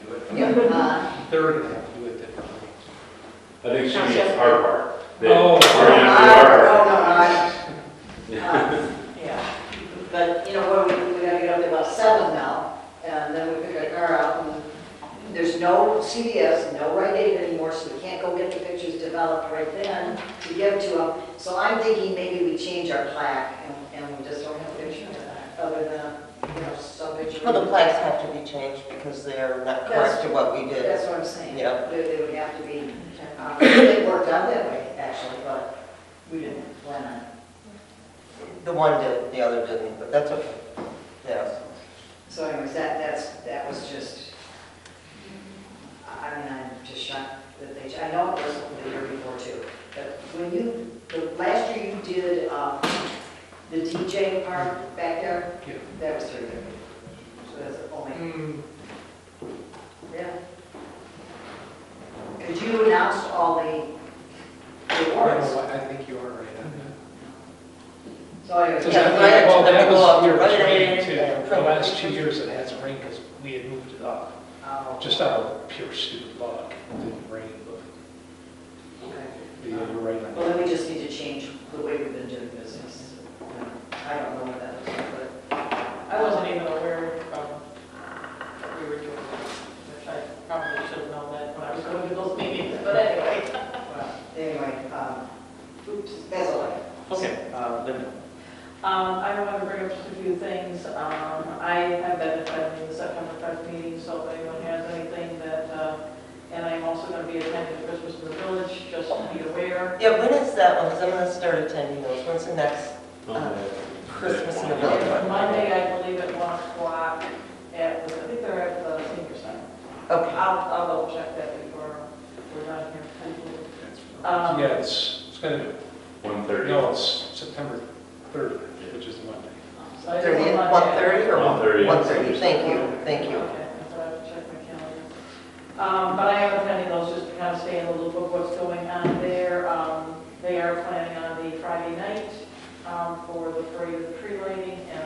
do it. Yeah. They're going to have to do it differently. I think she means our part. They- Oh. we're gonna have to do our part. Yeah. But, what do we gotta get up to about 7 now, and then we pick our car out, and there's no CVS, no Rite Aid anymore, so we can't go get the pictures developed right then to give to them. So I'm thinking maybe we change our plaque, and we just don't have a picture of that, other than, some picture. Well, the plaques have to be changed because they're not correct to what we did. That's what I'm saying. Yeah. They would have to be, it worked out that way, actually, but we didn't plan on it. The one did, the other didn't, but that's okay. Yeah. So anyways, that was just, I'm just shocked that they, I know it was the year before too, but when the last year you did, the DJ part back there, Yeah. that was 3:30. So that's only, yeah. Because you announced all the awards. I think you are right on So anyways, that. Yeah, Well, right, that go up was, to year Rite was Aid rain too. and The last 2 years it hasn't rained because we had moved it up. oh, Just out of pure stupid luck. It didn't rain, but okay. you're right on Well, that. then we just need to change the way we've been doing business. I don't know what that is, but I wasn't even aware what we were doing, which I probably should have known that when I was going to those meetings, but anyway. oops, that's all I have. Okay, Linda. I want to bring up just a few things. I have been attending the September Fest meeting, so if anyone has anything that, and I'm also going to be attending Christmas in the Village, just to be aware. there. Yeah, when is that one? Because I'm going to start attending those. When's the next Christmas in the village one? Monday, I believe at 1 o'clock at, I think they're at the senior center. Okay. I'll double check that before we're done here. Yeah, it's going to, 1:30. no, it's September 3rd, which is the Monday. So I 30, think Monday. 1:30 or 1:30. 1:30? Thank you, thank you. Okay, so I have to check my calendar. But I am attending those just to kind of stay in the loop of what's going on there. They are planning on the Friday night for the parade of tree lighting and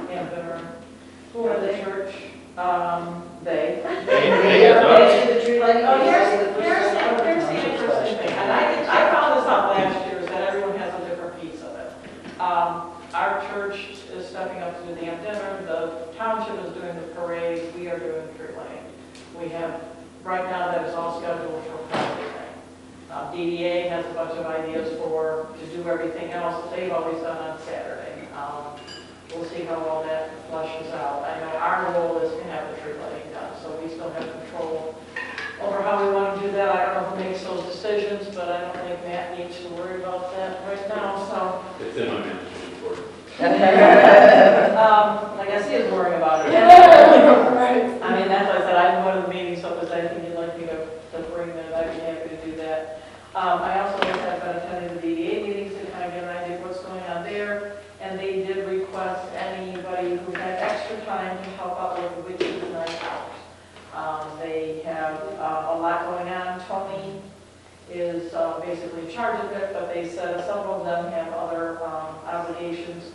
camp dinner for the church. They. The tree lighting. Oh, here's the interesting thing, and I found this out last year, is that everyone has a different piece of it. Our church is stepping up to do the camp dinner, the township is doing the parade, we are doing the tree lighting. We have, right now, that is all scheduled for Friday night. DDA has a bunch of ideas to do everything else that they've always done on Saturday. We'll see how all that flushes out. I know our goal is to have the tree lighting done, so we still have control over how we want to do that. I don't know who makes those decisions, but I don't think Matt needs to worry about that right now, so. It's in my management report. I guess he is worrying about it. Right. I mean, that's why I said I'm one of the meetings, so if there's anything you'd like me to bring, then I'd be happy to do that. I also have been attending the DDA meetings to kind of get an idea of what's going on there. And they did request anybody who had extra time to help out with the Witches Night Out. They have a lot going on. Tony is basically in charge of it, but they said some of them have other obligations,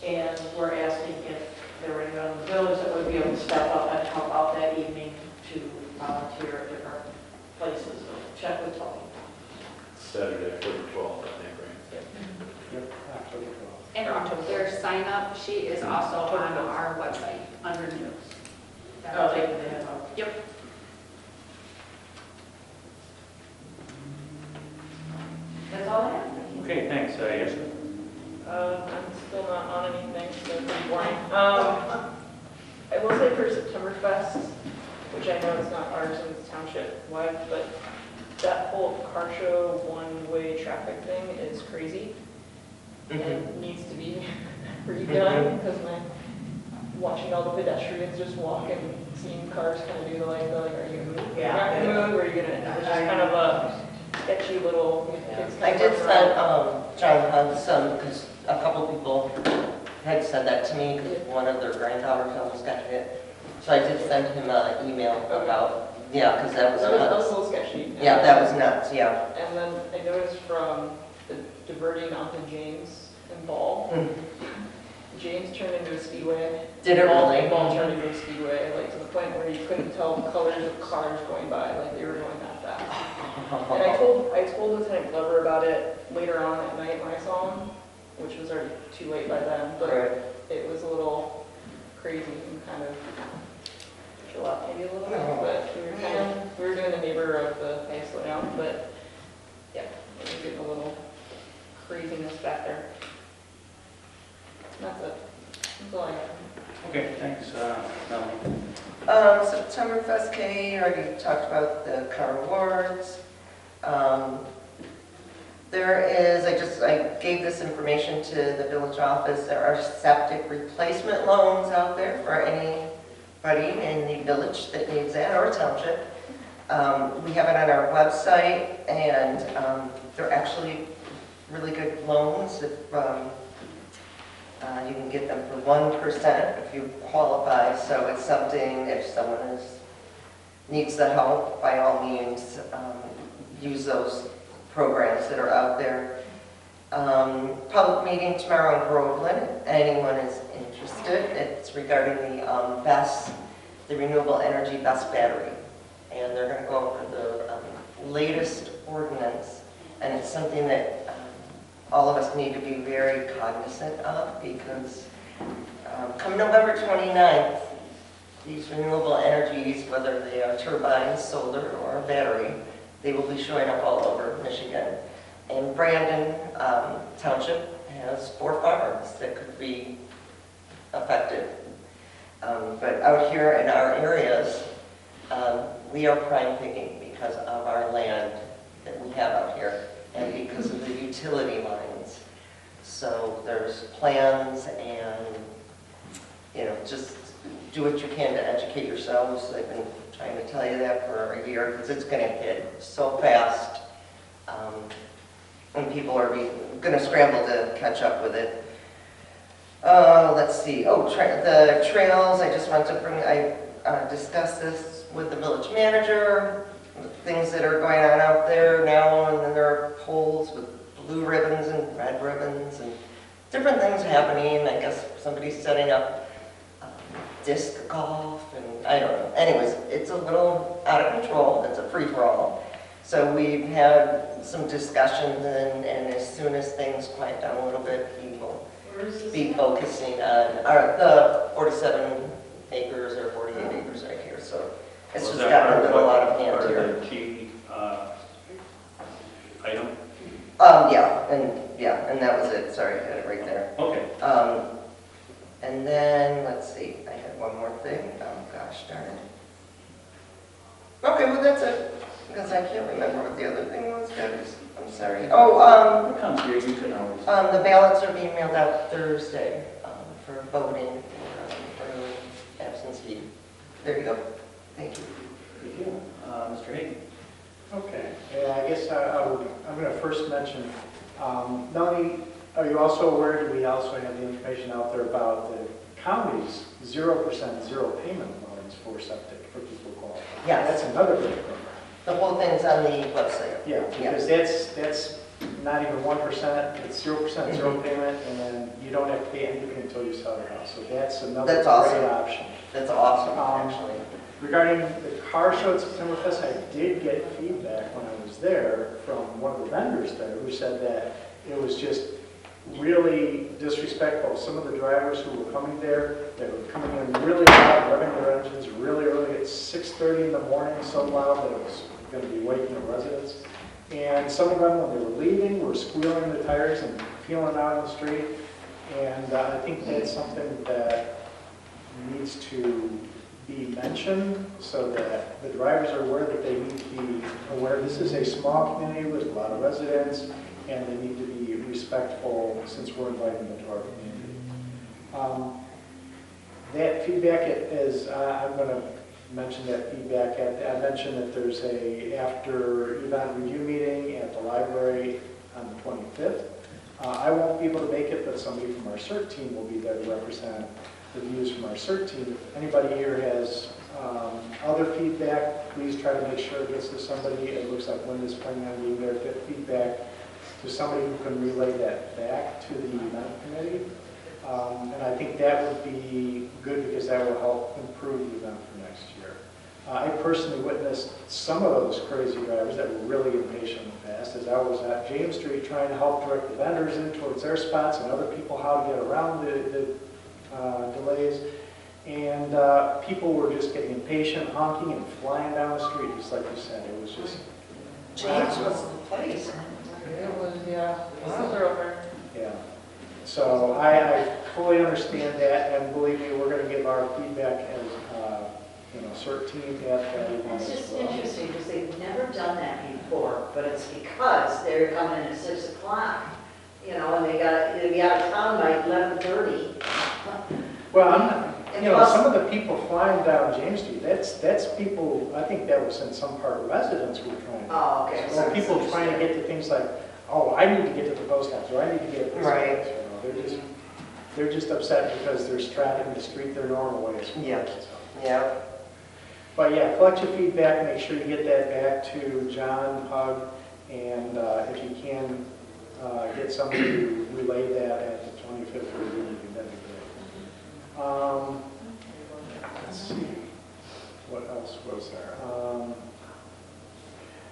and we're asking if there were anyone in the village that would be able to step up and help out that evening to volunteer at different places. So check with Tony. Saturday, October 12th, I think, right? Yep, October 12th. And their sign up sheet is also on our website under news. Oh, they have a. Yep. That's all I have. Okay, thanks, yes. I'm still not on anything, so it's pretty boring. I will say for Septemberfest, which I know is not ours and it's township wide, but that whole car show one-way traffic thing is crazy. And needs to be redone because watching all the pedestrians just walk and seeing cars kind of do the like, are you gonna move? Yeah. You're not gonna move, or are you gonna, it's just kind of a sketchy little. I did send John Hunt some, because a couple people had said that to me, because one of their granddaughters almost got hit. So I did send him an email about, yeah, because that was That was a nuts. little sketchy. Yeah, that was nuts, yeah. And then I noticed from the diverting onto James and Ball, James turned into a speedway. Did it really? Ball turned into a speedway, like to the point where you couldn't tell the colors of cars going by, like they were going that fast. And I told Lieutenant Glover about it later on at night when I saw him, which was already too late by then, but Right. it was a little crazy and kind of chill out maybe a little bit, but we were doing the neighbor of the hey, slow down, but yeah, it was getting a little craziness back there. That's it. That's all I have. Okay, thanks, Melanie. Septemberfest Committee, already talked about the car awards. There is, I gave this information to the village office, there are septic replacement loans out there for anybody in the village that needs that, or township. We have it on our website, and they're actually really good loans. If, you can get them for 1% if you qualify, so it's something, if someone needs the help, by all means, use those programs that are out there. Public meeting tomorrow in Groveland, if anyone is interested. It's regarding the renewable energy BESS battery. And they're going to go over the latest ordinance, and it's something that all of us need to be very cognizant of, because come November 29th, these renewable energies, whether they are turbines, solar, or battery, they will be showing up all over Michigan. And Brandon Township has 4 farms that could be affected. But out here in our areas, we are prime picking because of our land that we have out here. And there's plans and, just do what you can to educate yourselves. I've been trying to tell you that for a year because it's going to hit so fast. And people are going to scramble to catch up with it. Let's see. Oh, the trails. I just want to I discussed this with the village manager. Things that are going on out there now, and then there are poles with blue ribbons and red ribbons and different things happening. I guess somebody's setting up disc golf, and I don't know. Anyways, it's a little out of control. It's a free-for-all. So we've had some discussions, and as soon as things quiet down a little bit, he will be focusing on the 47 acres or 48 acres right here. So it's just gotten a lot of hand here. The key item? Yeah, and that was it. Sorry, I had it right there. Okay. And then, let's see, I had one more thing. Oh, gosh darn it. Okay, well, that's it. Because I can't remember what the other thing was, guys. I'm sorry. What comes here, you can always... The ballots are being mailed out Thursday for voting for absentee. There you go. Thank you. Thank you. Mr. Hayden? Okay, yeah, I guess I'm going to first mention, Melanie, are you also aware that we also have the information out there about the county's 0% zero payment loans for septic for people who qualify? Yes. That's another great program. The whole thing's on the website. Yeah, because that's not even 1%, it's 0% zero payment, and then you don't have to pay anything until you sell your house. So that's another great option. That's awesome, actually. Regarding the car show at Septemberfest, I did get feedback when I was there from one of the vendors there who said that it was just really disrespectful. Some of the drivers who were coming there, they were coming in really loud, revving their engines really early at 6:30 in the morning, so loud that it was going to be waking the residents. And some of them, when they were leaving, were squealing the tires and peeling out on the street. And I think that's something that needs to be mentioned so that the drivers are aware that they need to be aware this is a small community with a lot of residents, and they need to be respectful since we're inviting them to our community. That feedback is, I'm going to mention that feedback. I mentioned that there's a after-event review meeting at the library on the 25th. I won't be able to make it, but somebody from our CERT team will be there to represent the views from our CERT team. If anybody here has other feedback, please try to make sure it gets to somebody. It looks like Linda's planning on being there to get feedback to somebody who can relay that back to the event committee. And I think that would be good because that will help improve the event for next year. I personally witnessed some of those crazy drivers that were really impatient and fast as I was at James Street trying to help direct the vendors in towards their spots and other people how to get around the delays. And people were just getting impatient, honking and flying down the street, just like you said. It was just... James was the place. It was, yeah. Yeah. So I fully understand that, and believe me, we're going to give our feedback as, CERT team at that event It's as just well. interesting because they've never done that before, but it's because they're coming in at 6 o'clock, and they got to be out of town by 11:30. Well, some of the people flying down James Street, that's people, I think that was in some part residents who were trying to. Oh, okay. Or people trying to get to things like, oh, I need to get to the post office, or I need to get to this Right. place. They're just upset because there's traffic in the street their normal way. Yeah. Yeah. But yeah, collect your feedback, make sure you get that back to John, Hug, and if you can, get somebody to relay that at the 25th review meeting, that'd be great. Let's see, what else was there?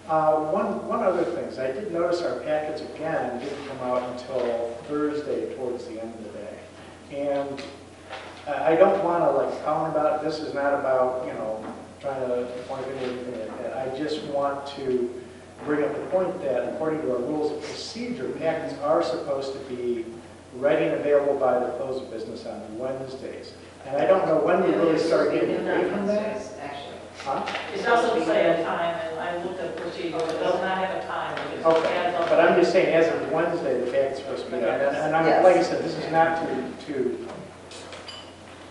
One other thing, is I did notice our packets again didn't come out until Thursday towards the end of the day. And I don't want to comment about it. This is not about, trying to point at anything like that. I just want to bring up the point that according to our rules of procedure, packets are supposed to be ready and available by the close of business on Wednesdays. And I don't know when we really start getting away from that. Actually. Huh? It doesn't say a time, and I looked at the procedure, it does not have a time. Okay, adds up. but I'm just saying, as of Wednesday, the packet's supposed to be done. And I'm, Yes. like I said, this is not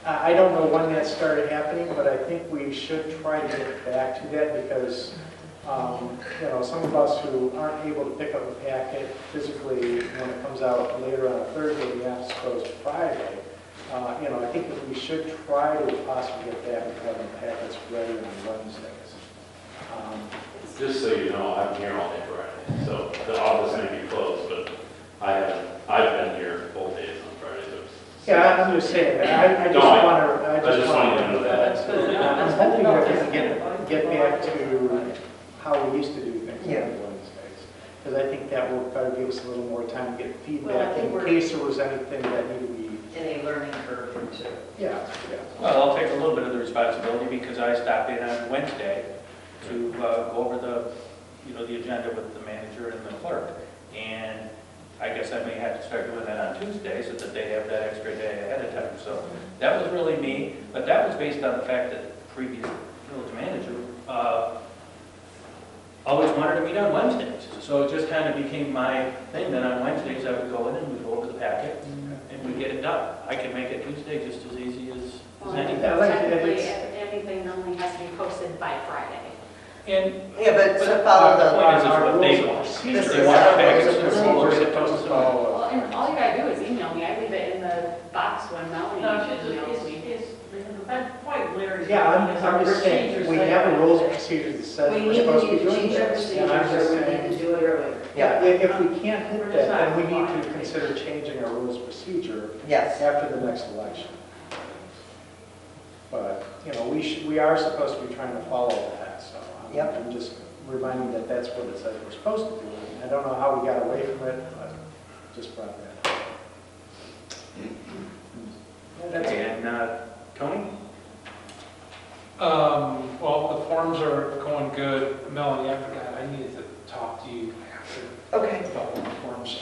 I don't know when that started happening, but I think we should try to get back to that because, you know, some of us who aren't able to pick up a packet physically when it comes out later on a Thursday, the office closed Friday. You know, I think that we should try to possibly get back to having packets ready on Wednesdays. Just so you know, I'm here all day Friday, so the office may be closed, but I've been here both days on Friday. Yeah, I'm just saying, I just No, want to, I just want you to know that. That's good. I'm hoping that we can get back to how we used to do things Yeah. on Wednesdays. Because I think that will better give us a little more time to get Well, I feedback think in we're- case there was anything that needed to be, In a learning curve too. yeah. Well, I'll take a little bit of the responsibility because I stopped in on Wednesday to go over the agenda with the manager and the clerk. And I guess I may have to start doing that on Tuesday so that they have that extra day ahead of time. So that was really me, but that was based on the fact that the previous village manager always wanted to meet on Wednesdays. So it just kind of became my thing that on Wednesdays I would go in and we'd go over the packet and we'd get it done. I can make it Tuesday just as easy as anything. Yeah, like, Technically, it's- anything only has to be posted by Friday. And Yeah, but to follow the the, point is our what they rules of want. procedure. This They is want our packets rules of and procedure. we're supposed supposed to to follow. Well, and all you gotta do is email me. I leave it in the box when Melanie No, emails me. that's quite Larry's. Yeah, opinion. I'm just saying, we have a rules of procedure that says We we're need supposed to be to doing change our this. procedure, And I'm just so we saying, need to do it earlier. yeah, if we can't hit that, then we need to consider changing our rules of procedure yes. after the next election. But, you know, we are supposed to be trying to follow that, so Yep. I'm just reminding that that's what it says we're supposed to do. I don't know how we got away from it, but just brought that up. That's Okay, it. and Tony? Well, the forms are going good. Melanie, I forgot, I needed to talk to you after Okay. about the forms.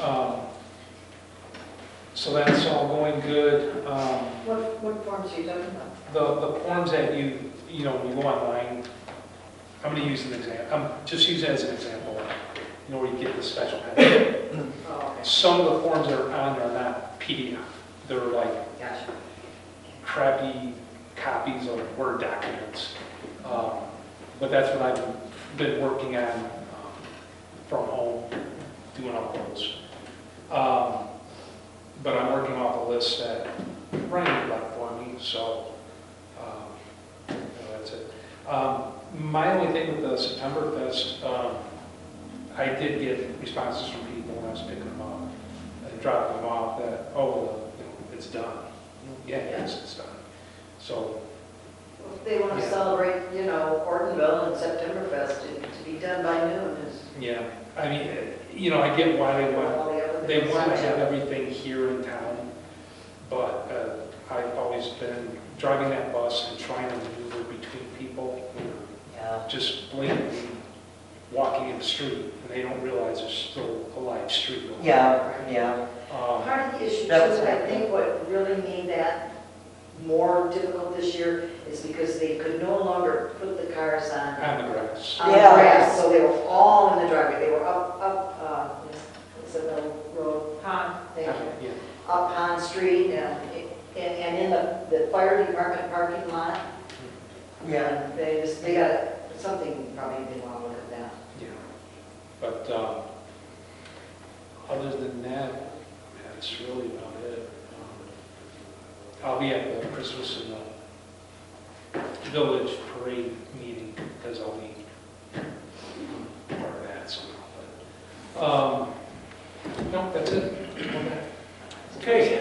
So that's all going good. What forms are you talking about? The forms that you know, when you go online, I'm going to use an example, just use it as an example, you know, where you get the special package. Oh, okay. Some of the forms that are on there are not PDF. They're like Gotcha. crappy copies of Word documents. But that's what I've been working on from home, doing all those. But I'm working off a list that Ryan left for me, so you know, that's it. My only thing with the September Fest, I did get responses from people when I was picking them up and dropping them off that, oh, well, you know, it's done. Yeah, yes, it's done. So, If they want to Yeah. celebrate, you know, Ortonville and Septemberfest, to be done by noon is yeah, I mean, you know, I get why they want, all the other they things. want to have everything here in town, but I've always been driving that bus and trying to maneuver between people who Yeah. are just blatantly walking in the street, and they don't realize there's still a live street. over there. Yeah. Part of the issue too, That was I happening. think what really made that more difficult this year is because they could no longer put the cars on On the grass. on the Yeah. grass, so they were all in the driveway. They were up, what's the road? Pond. Thank you. Yeah. Up Pond Street and in the fire department parking lot. Yeah. And they got something, probably they want to look at that. Yeah, but other than that, that's really about it. I'll be at the Christmas and the Village Parade meeting because I'll be part of that somehow. But no, that's it. Okay,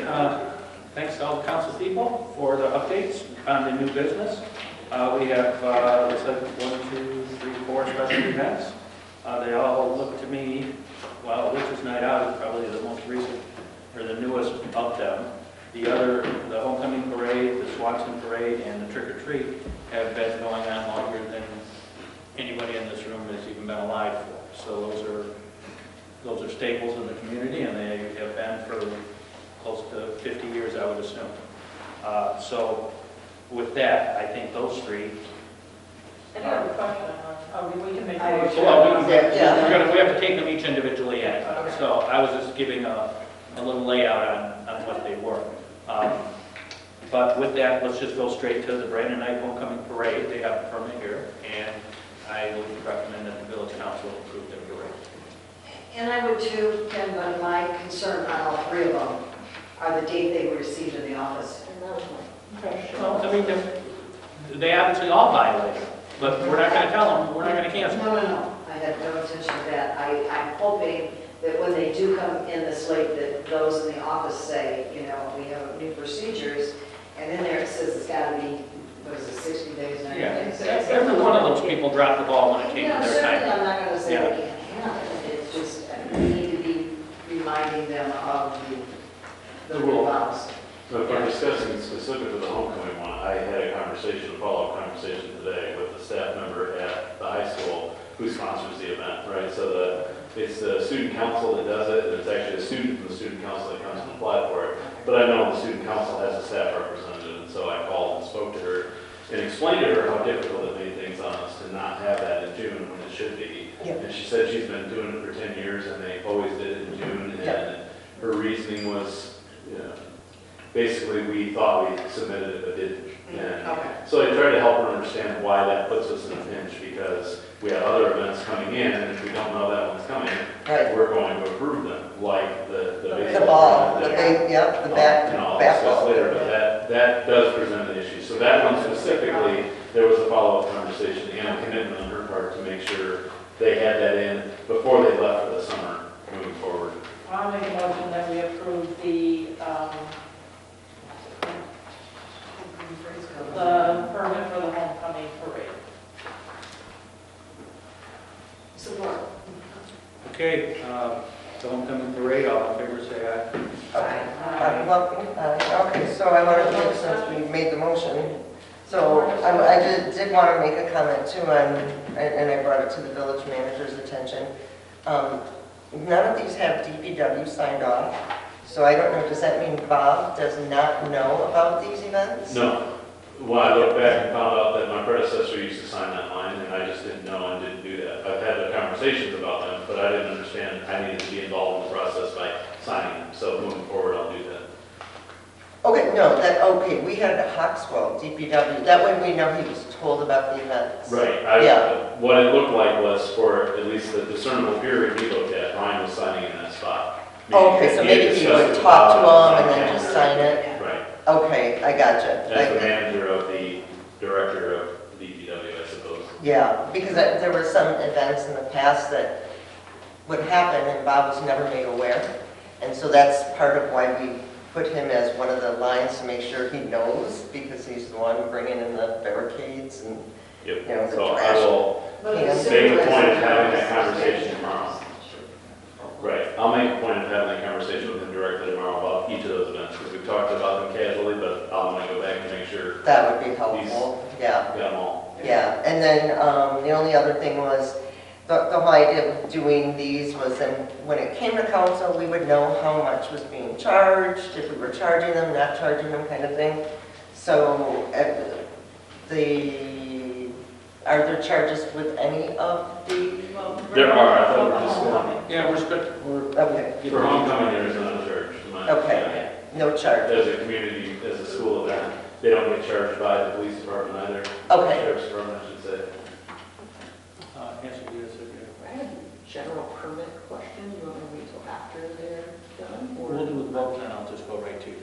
thanks to all the council people for the updates on the new business. We have, looks like 1, 2, 3, 4 special events. They all look to me, well, Witch's Night Out is probably the most recent, or the newest of them. The Homecoming Parade, the Swanson Parade, and the Trick or Treat have been going on longer than anybody in this room has even been alive for. So those are staples in the community, and they have been for close to 50 years, I would assume. So with that, I think those three. I do have a question on we can make I- a motion. Well, we Yeah. we have to take them each individually in. So I was just giving a little layout on what they were. But with that, let's just go straight to the Brandon Night Homecoming Parade. They have a permit here, and I would recommend that the village council approve their parade. And I would too, Ken, but my concern on all three of them are the date they were received in the office. And that was my question. Well, I mean, they obviously all violated, but we're not gonna tell them, we're not gonna cancel. No. I had no intention of that. I'm hoping that when they do come in this late, that those in the office say, you know, we have new procedures, and in there it says it's gotta be, what is it, 60 days, 90 Yeah, days? every one of those people dropped the ball when it came to their Certainly, I'm time. not gonna say Yeah. they can't have it. It's just, we need to be reminding them of the laws. So if we're discussing specific to the homecoming one, I had a conversation, a follow-up conversation today with a staff member at the high school who sponsors the event, right? So it's the student council that does it, and it's actually a student from the student council that comes and apply for it. But I know the student council has a staff representative, and so I called and spoke to her and explained to her how difficult it made things on us to not have that in June when it should be. Yep. And she said she's been doing it for 10 years, and they always did it in June, and Yep. her reasoning was, you know, basically, we thought we submitted it, but didn't. And Okay. so I tried to help her understand why that puts us in a pinch, because we have other events coming in, and if we don't know that one's coming, Right. we're going to approve them, like the The baseball. ball, the tournament big, yep, the that- and I'll discuss basketball. later, but that does present an issue. So that one specifically, there was a follow-up conversation and a commitment on her part to make sure they had that in before they left for the summer moving forward. I'll make a motion that we approve the permit for the homecoming parade. Support. Okay, the homecoming parade, all in favor, say aye. Okay, so I wanted to make, since we made the motion, so I did want to make a comment too on, and I brought it to the village manager's attention. None of these have DPW signed off, so I don't know, does that mean Bob does not know about these events? No. When I looked back and found out that my predecessor used to sign that line, and I just didn't know and didn't do that. I've had the conversations about them, but I didn't understand I needed to be involved in the process by signing them. So moving forward, I'll do that. Okay, no, okay, we had Hawkswell, DPW, that way we know he was told about the events. Right. Yeah. What it looked like was for at least the discernible period we looked at, Ryan was signing in that spot. Okay, so had maybe he discussed would it talk to with Bob him and then just sign it? Right. Okay, I gotcha. As the manager of the director of DPW, I suppose. Yeah, because there were some events in the past that would happen and Bob was never made aware. And so that's part of why we put him as one of the lines to make sure he knows, because he's the one bringing in the barricades and, Yep. you know, the So I trash. will make a point of having that conversation tomorrow. Right, I'll make a point of having that conversation with him directly tomorrow about each of those events, because we've talked about them casually, but I want to go back and make sure That would be helpful, yeah. we got them all. Yeah, and then the only other thing was, the whole idea of doing these was then, when it came to council, we would know how much was being charged, if we were charging them, not charging them, kind of thing. So, are there charges with any of the, There are, I thought we were just going. Yeah, okay, For homecoming, there is not a charge. to my Okay. understanding. no charge? As a community, as a school event, they don't get charged by the police department either. Okay. Sheriff's department, I should say. Answer to this, okay. I have a general permit question. You want to wait till after they're done? or- We'll do the vote, and I'll just go right to you.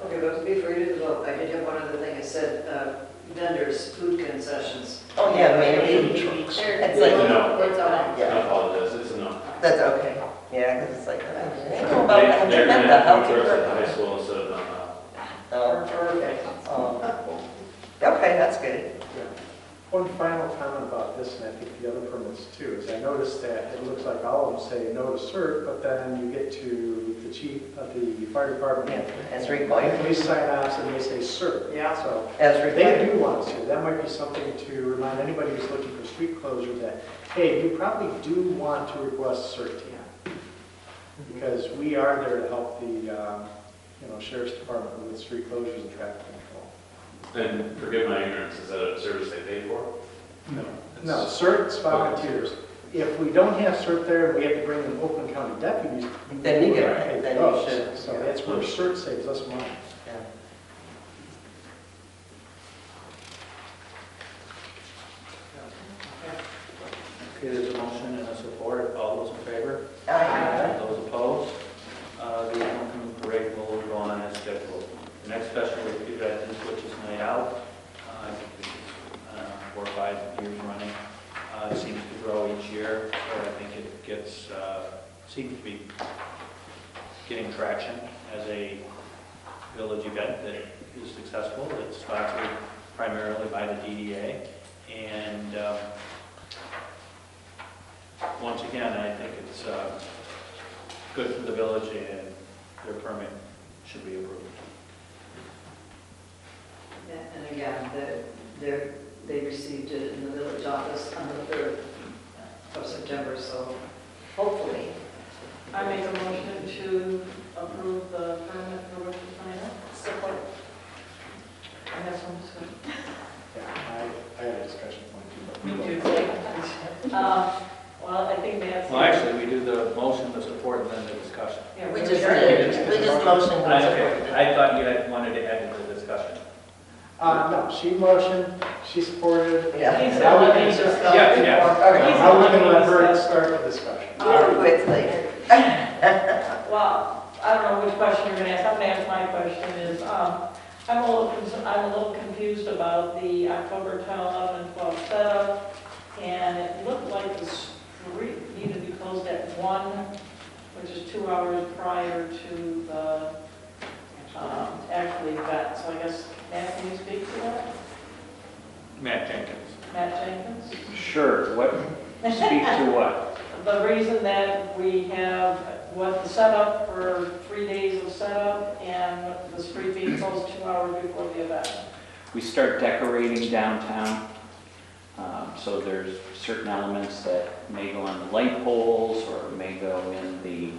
Okay, but before you do the vote, I did have one other thing. It said vendors, food concessions. Oh, yeah, maybe, It's It's like- No. It's all right. I yeah, apologize, it's a no. that's okay. Yeah, because it's like, I know about that, They're I gonna that, have how to to at the high school instead of downtown. Perfect. Okay, that's good. One final comment about this, and I think the other permits too, is I noticed that it looks like all of them say no to cert, but then you get to the chief of the fire department. As required. Police sign offs and they say cert. Yeah. So As they required. do want to. That might be something to remind anybody who's looking for street closure that, hey, you probably do want to request cert. Because we are there to help the, sheriff's department with street closures and traffic control. And forgive my ignorance, is that a service they pay for? No, No, CERT's volunteers. If we don't have CERT there, and we have to bring in Oakland County deputies. Then you we get- pay then you those. should, So yeah. that's where CERT saves us money. Okay, there's a motion and a support. All those in favor? Aye. Those opposed? The homecoming parade will go on as scheduled. The next special event is Witches Night Out. I think this is 4 or 5 years running. It seems to grow each year, so I think it gets, seems to be getting traction as a village event that is successful. It's sponsored primarily by the DDA. And once again, I think it's good for the village, and their permit should be approved. And again, they received it in the village office on the 3rd of September, so hopefully. I make a motion to approve the permit for Witches Night Out. Support. I have some discussion. Yeah, I had a discussion point too. Me too. Well, I think that's. Well, actually, we do the motion, the support, and then the discussion. Yeah, We just motioned. I thought you had wanted to add to the discussion. No, she motioned, she supported. Yeah. He's Now we the can one just- that Yeah, yeah. Okay. Now we can let her start the discussion. Or quit later. Well, I don't know which question you're going to ask. I'm going to ask my question is, I'm a little confused about the October 10, 11, and 12 setup. And it looked like the street needed to be closed at 1, which is 2 hours prior to the actual event. So I guess, Matt, can you speak to that? Matt Jenkins. Matt Jenkins? Sure, what, speak to what? The reason that we have what the setup for 3 days of setup and the street being closed 2 hours before the event. We start decorating downtown, so there's certain elements that may go on the light poles or may go in the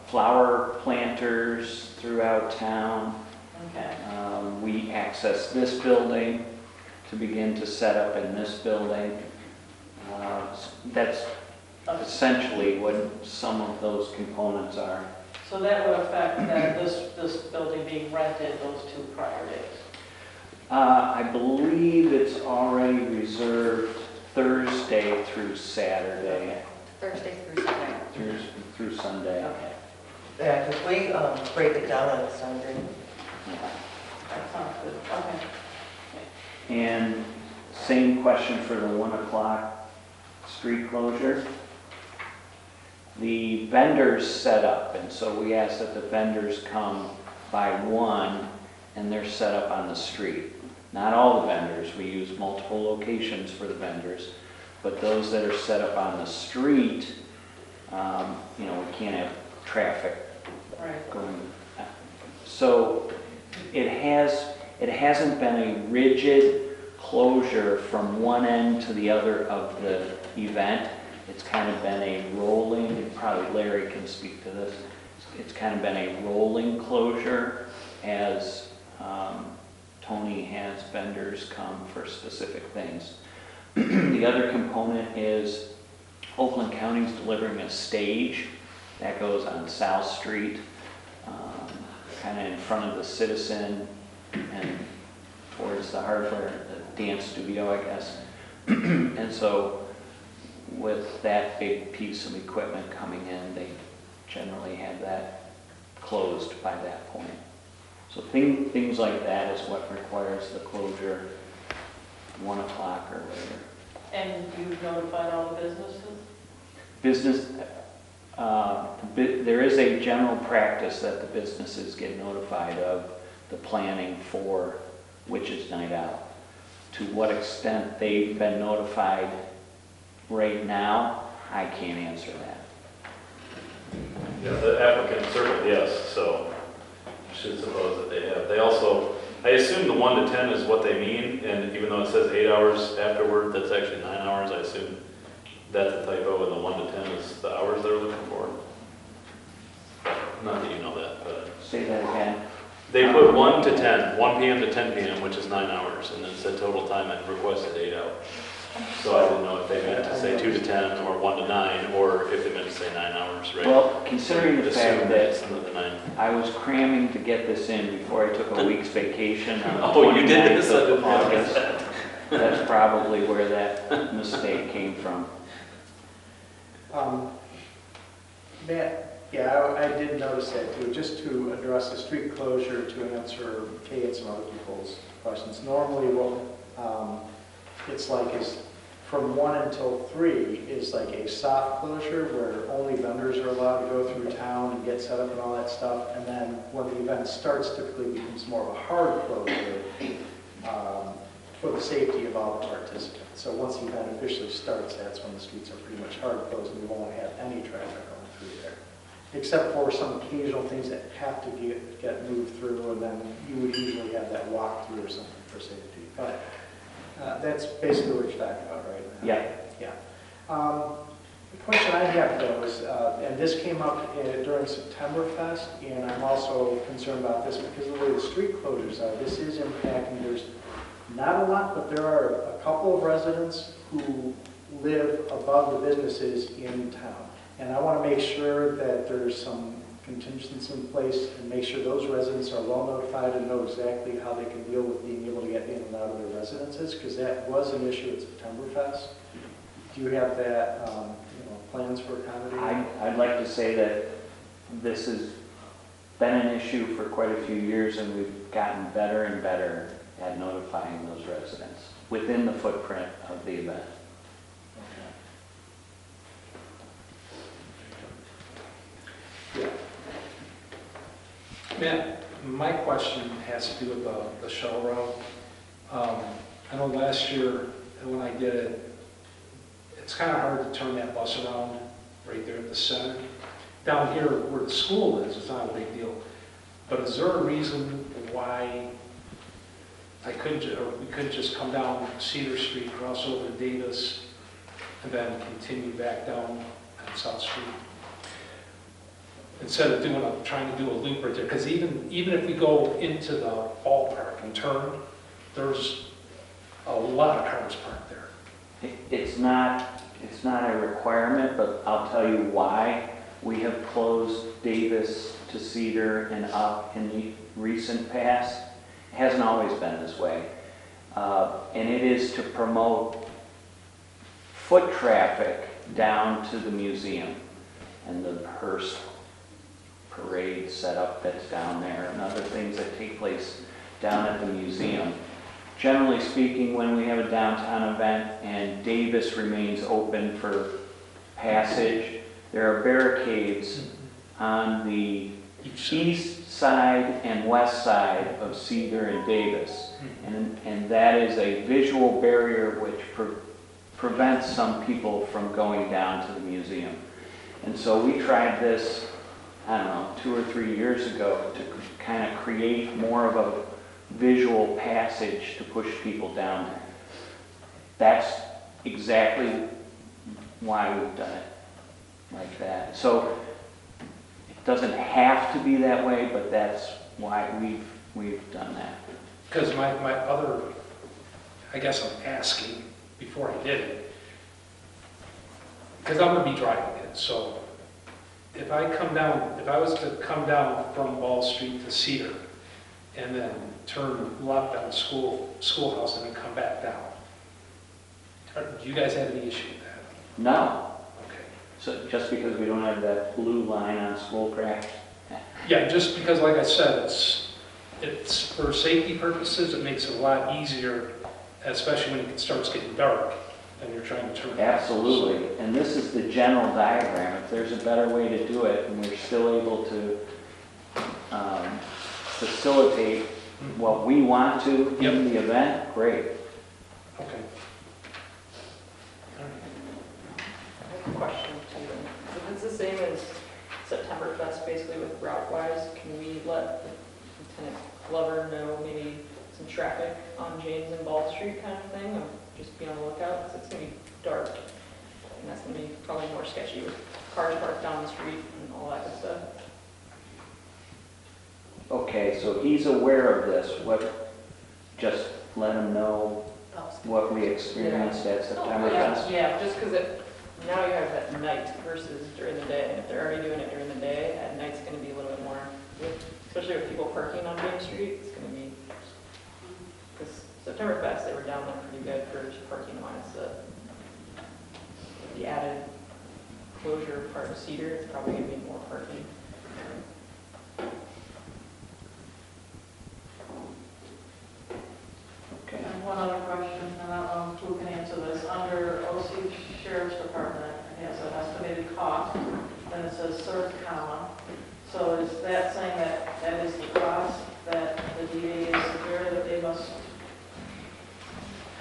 flower planters throughout town. Okay. We access this building to begin to set up in this building. That's essentially what some of those components are. So that would affect that this building being rented those 2 prior days. I believe it's already reserved Thursday through Saturday, Thursday through Sunday. through Sunday. Okay. Yeah, because we break it down on Sunday. That sounds good. Okay. And same question for the 1 o'clock street closure. The vendors set up, and so we ask that the vendors come by 1 and they're set up on the street. Not all the vendors, we use multiple locations for the vendors, but those that are set up on the street, we can't have traffic Right. going. So it hasn't been a rigid closure from one end to the other of the event. It's kind of been a rolling, probably Larry can speak to this, it's kind of been a rolling closure as Tony has vendors come for specific things. The other component is Oakland County's delivering a stage that goes on South Street, kind of in front of the Citizen and towards the hardware, the dance studio, I guess. And so with that big piece of equipment coming in, they generally have that closed by that point. So things like that is what requires the closure 1 o'clock or later. And you've notified all the businesses? There is a general practice that the businesses get notified of the planning for Witches Night Out. To what extent they've been notified right now, I can't answer that. Yeah, the applicant certainly, yes, so I should suppose that they have. They also, I assume the 1 to 10 is what they mean, and even though it says 8 hours afterward, that's actually 9 hours, I assume that's a typo, and the 1 to 10 is the hours they're looking for. Not that you know that, but. Say that again. They put 1 to to 10, 1 PM to 10 PM, which is 9 hours, and then it said total time and requested 8 hours. So I didn't know if they meant to say 2 to 10 or 1 to 9, or if they meant to say 9 hours, right? Well, considering the Assume fact that some of the 9. I was cramming to get this in before I took a week's vacation on the Oh, you did this? 29th I of didn't realize August. that. That's probably where that mistake came from. Matt, yeah, I did notice that too, just to address the street closure, to answer Kay and some other people's questions. Normally what it's like is from 1 until 3 is like a soft closure where only vendors are allowed to go through town and get set up and all that stuff. And then when the event starts, typically becomes more of a hard closure for the safety of all the participants. So once the event officially starts, that's when the streets are pretty much hard closed and we won't have any traffic going through there. Except for some occasional things that have to get moved through, and then you would usually have that walk through or something for safety. But that's basically what you're talking about right now. Yeah. Yeah. The question I have though is, and this came up during Septemberfest, and I'm also concerned about this because of the way the street closures are. This is impacting, there's not a lot, but there are a couple of residents who live above the businesses in town. And I want to make sure that there's some contingencies in place and make sure those residents are well notified and know exactly how they can deal with being able to get in and out of their residences, because that was an issue at Septemberfest. Do you have that, plans for accommodating? I'd like to say that this has been an issue for quite a few years, and we've gotten better and better at notifying those residents within the footprint of the event. Yeah. Matt, my question has to do with the shuttle route. I know last year when I did it, it's kind of hard to turn that bus around right there at the center. Down here where the school is, it's not a big deal. But is there a reason why we couldn't just come down Cedar Street, cross over to Davis, and then continue back down on South Street? Instead of trying to do a loop right there, because even if we go into the ballpark and turn, there's a lot of cars parked there. It's not a requirement, but I'll tell you why we have closed Davis to Cedar and up in the recent past. It hasn't always been this way. And it is to promote foot traffic down to the museum and the hearse parade setup that's down there and other things that take place down at the museum. Generally speaking, when we have a downtown event and Davis remains open for passage, there are barricades on the east side and west side of Cedar and Davis. And that is a visual barrier which prevents some people from going down to the museum. And so we tried this, I don't know, 2 or 3 years ago to kind of create more of a visual passage to push people down there. That's exactly why we've done it like that. So it doesn't have to be that way, but that's why we've done that. Because my other, I guess I'm asking before I did it, because I'm going to be driving it, so if I was to come down from Wall Street to Cedar and then turn left on the schoolhouse and then come back down, do you guys have any issue with that? No. Okay. So just because we don't have that blue line on Schoolcraft? Yeah, just because, like I said, it's for safety purposes, it makes it a lot easier, especially when it starts getting dark and you're trying to turn. Absolutely. And this is the general diagram. If there's a better way to do it and we're still able to facilitate what we want to in the event, great. Okay. I have a question too. If it's the same as Septemberfest, basically with route-wise, can we let Lieutenant Glover know maybe some traffic on James and Ball Street kind of thing? Or just be on the lookout, because it's going to be dark. And that's going to be probably more sketchy with cars parked down the street and all that good stuff. Okay, so he's aware of this, just let him know what we experienced at September Fest? Yeah, just because now you have at night versus during the day. If they're already doing it during the day, at night's going to be a little bit more, especially with people parking on Main Street, it's going to be, because September Fest, they were down there pretty good for parking wise. The added closure part of Cedar, it's probably going to be more parking. And one other question, and I don't know who can answer this. Under OC Sheriff's Department, it has an estimated cost, then it says CERT, comma. So is that saying that that is the cost that the DA is aware that they must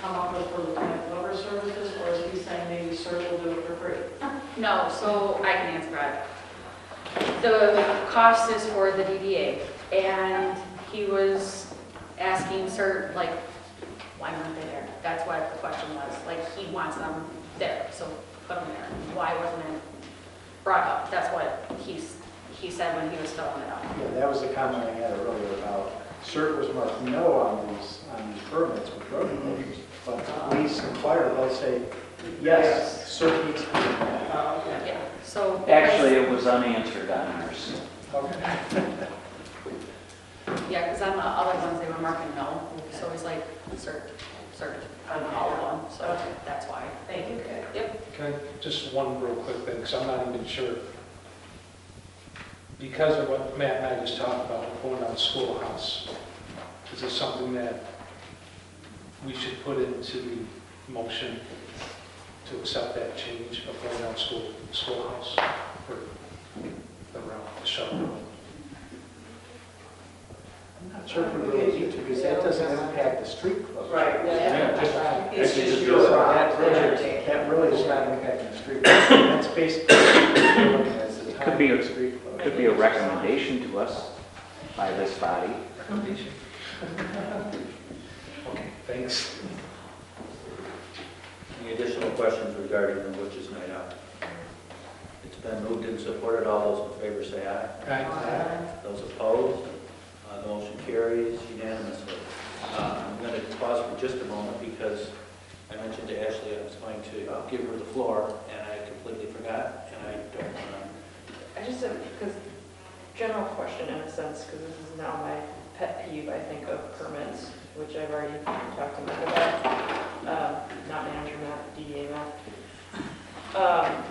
come up with for Lieutenant Glover services, or is he saying maybe CERT will do it for free? No, so I can answer that. The cost is for the DDA, and he was asking Sir, like, why weren't they there? That's what the question was. Like, he wants them there, so put them there. Why wasn't it brought up? That's what he said when he was filling it out. Yeah, that was the comment I had earlier about CERT was marked no on these permits with road closures. But police and fire, they'll say, yes, CERT needs to be there. Okay. Yeah, so. Actually, it was unanswered on ours. Okay. Yeah, because on the other ones, they were marking no. So he's like, cert on all of them. So that's why. Thank you. Yep. Can I, just one real quick thing, because I'm not even sure. Because of what Matt and I just talked about, going down schoolhouse, is this something that we should put into the motion to accept that change of going down schoolhouse for the shuttle? I'm not sure if we really need to, because that doesn't impact the street closure. Right. It's just that really is not impacting the street closure. That's basically as the time Could be of the street closure. Could be a recommendation to us by this body. Okay, thanks. Any additional questions regarding the Witches' Night Out? It's been moved and supported. All those in favor say aye. Aye. Those opposed? The motion carries unanimously. I'm going to pause for just a moment because I mentioned to Ashley I was going to give her the floor, and I completely forgot, and I don't want I just have, because general question in a sense, because this is now my pet peeve, I think, of permits, which I've already talked to Matt about, not manager Matt, DDA Matt.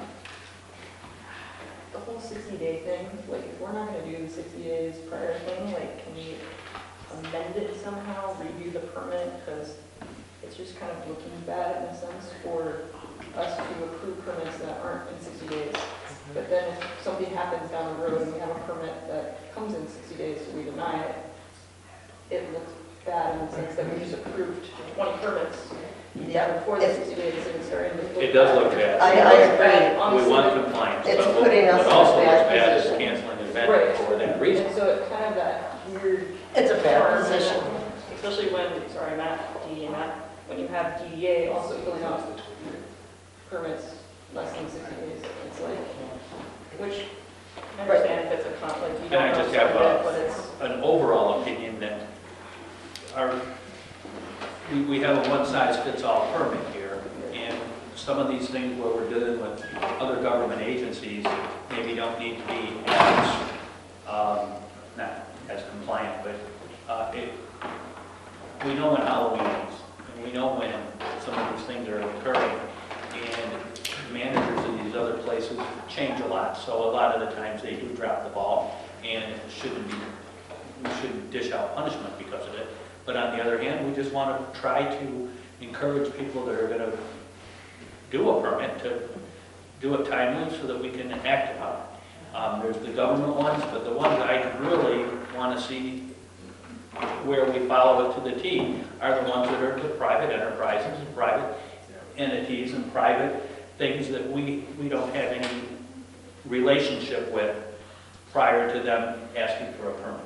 The whole 60-day thing, like, if we're not going to do the 60 days prior thing, like, can we amend it somehow, review the permit, because it's just kind of looking bad in a sense for us to approve permits that aren't in 60 days. But then if something happens down the road and we have a permit that comes in 60 days, so we deny it, it looks bad in the sense that we just approved 20 permits before the 60 days and it's starting to look it does bad. look bad. I agree. We Honestly, want compliance, It's but putting us what in a also looks bad bad is position. canceling an event Right. for that reason. And so it kind of that weird. It's a bad position. Especially when, sorry, DDA Matt, when you have DDA also filling out permits less than 60 days. It's like, which I understand if it's a conflict, you And don't I know just have something, but it's. an overall opinion that we have a one-size-fits-all permit here, and some of these things where we're dealing with other government agencies maybe don't need to be as, not as compliant, but we know when Halloween is, and we know when some of these things are occurring, and managers in these other places change a lot, so a lot of the times they do drop the ball, and we shouldn't dish out punishment because of it. But on the other hand, we just want to try to encourage people that are going to do a permit to do it timely so that we can act upon it. There's the government ones, but the ones I really want to see where we follow it to the T are the ones that are the private enterprises, private entities, and private things that we don't have any relationship with prior to them asking for a permit.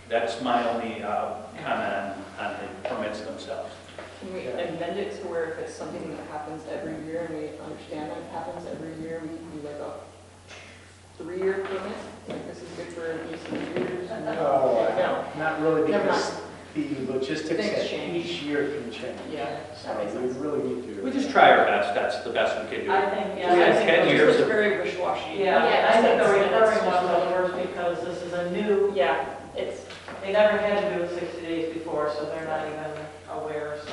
That's my only comment on the permits themselves. Can we amend it to where if it's something that happens every year and we understand that it happens every year, we can do like a 3-year permit? Like this is good for at least 3 years? No, No. not really, Never because the logistics Things at change. each year can change. Yeah, So that makes we sense. really need to. We just try our best, that's the best we can do. I think, We yeah, I had think 10 those- years It's of, very wishy-washy. Yeah, Yeah, I think the that's- recurring ones are the worst because this is a new, Yeah, it's, they never had to do it 60 days before, so they're not even aware, so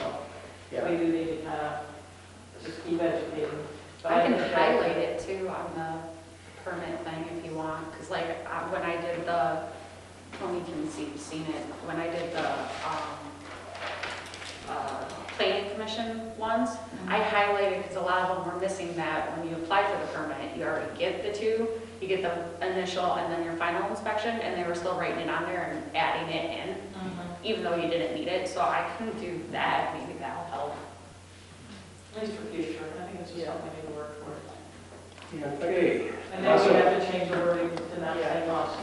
Yeah. we do need to kind of just keep educating. But I can think that- highlight it too on the permit thing if you want, because like when I did the, Tony can seen it, when I did the planning commission ones, I highlighted because a lot of them were missing that when you apply for the permit, you already get the two, you get the initial and then your final inspection, and they were still writing it on there and adding it in, even though you didn't need it, so I can do that, maybe that'll help. At least for future, I think it's just something we need to work for. Okay. And then we have to change the wording to not say must.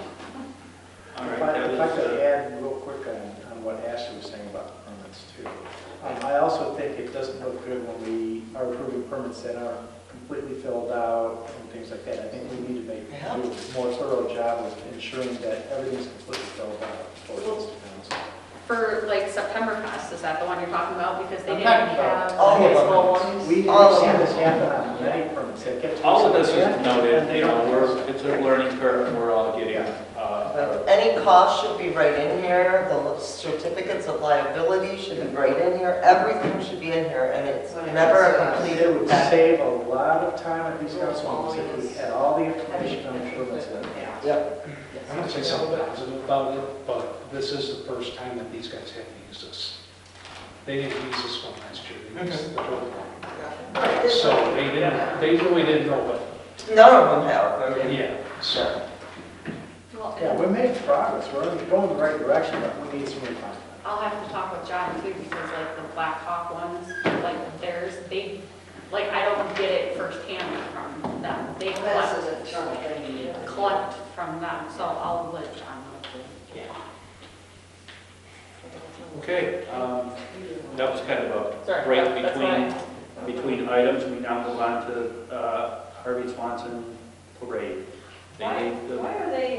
all If right, I that if I was, could add real quick on what Ashley was saying about permits too. I also think it doesn't look good when we are approving permits that aren't completely filled out and things like that. I think we need to do a more thorough job of ensuring that everything's completely filled out before it goes to council. For like September Fest, is that the one you're talking about? Because they I'm didn't talking about have. all of them. Small ones. We've All of seen them. this happen on many permits that get. to all of this the is end, noted, and they don't it's a learning curve, we're all getting, Any cost should be right in here, the certificates of liability should be right in here, everything should be in here, and it's never a It completed would package. save a lot of time at these council meetings if we had all the information on the permits. Yep. I'm going to say something positive about it, but this is the first time that these guys have to use this. They didn't use this one last year, they used the whole one. So they really didn't know what, None of them have. yeah, so. Well, Yeah, we made progress, we're going in the right direction, but we need some refinement. I'll have to talk with John too, because like the Black Hawk ones, like theirs, they, like I don't get it firsthand from them. They collect from them, so I'll let John know too. okay. That was kind of a Sorry, break that's between items. We now move on to Harvey Swanson Parade. Why are they, why do they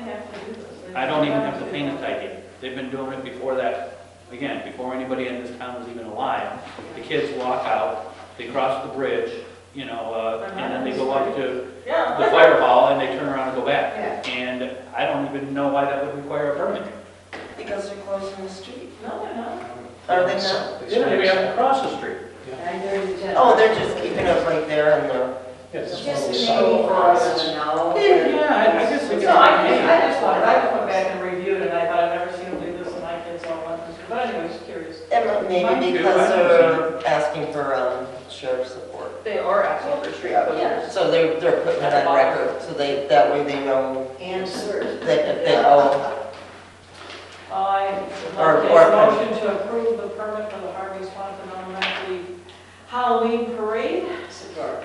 have to do this? I don't even have the faintest idea. They've been doing it before that, again, before anybody in this town was even alive. The kids walk out, they cross the bridge, you know, and then they go up to Yeah. the fire hall and they turn around and go back. And I don't even know why that would require a permit. Because they're closing the street. No, they're not. Are they not? Yeah, we have to cross the street. Oh, they're just keeping it right there in the, It's Just one of those maybe sidewalk for us to know. Yeah, I guess they No, I just went back and reviewed it, and I thought I'd never seen them do this, and my kids all went through. But anyway, just curious. and Mine maybe too, because I haven't they're asking for sheriff support. they are asking for street closures. So they're putting it on record, so that way they know Answer. that if they owe. I Or- would like a motion to approve the permit for the Harvey Swanson Elementary Halloween Parade. Support.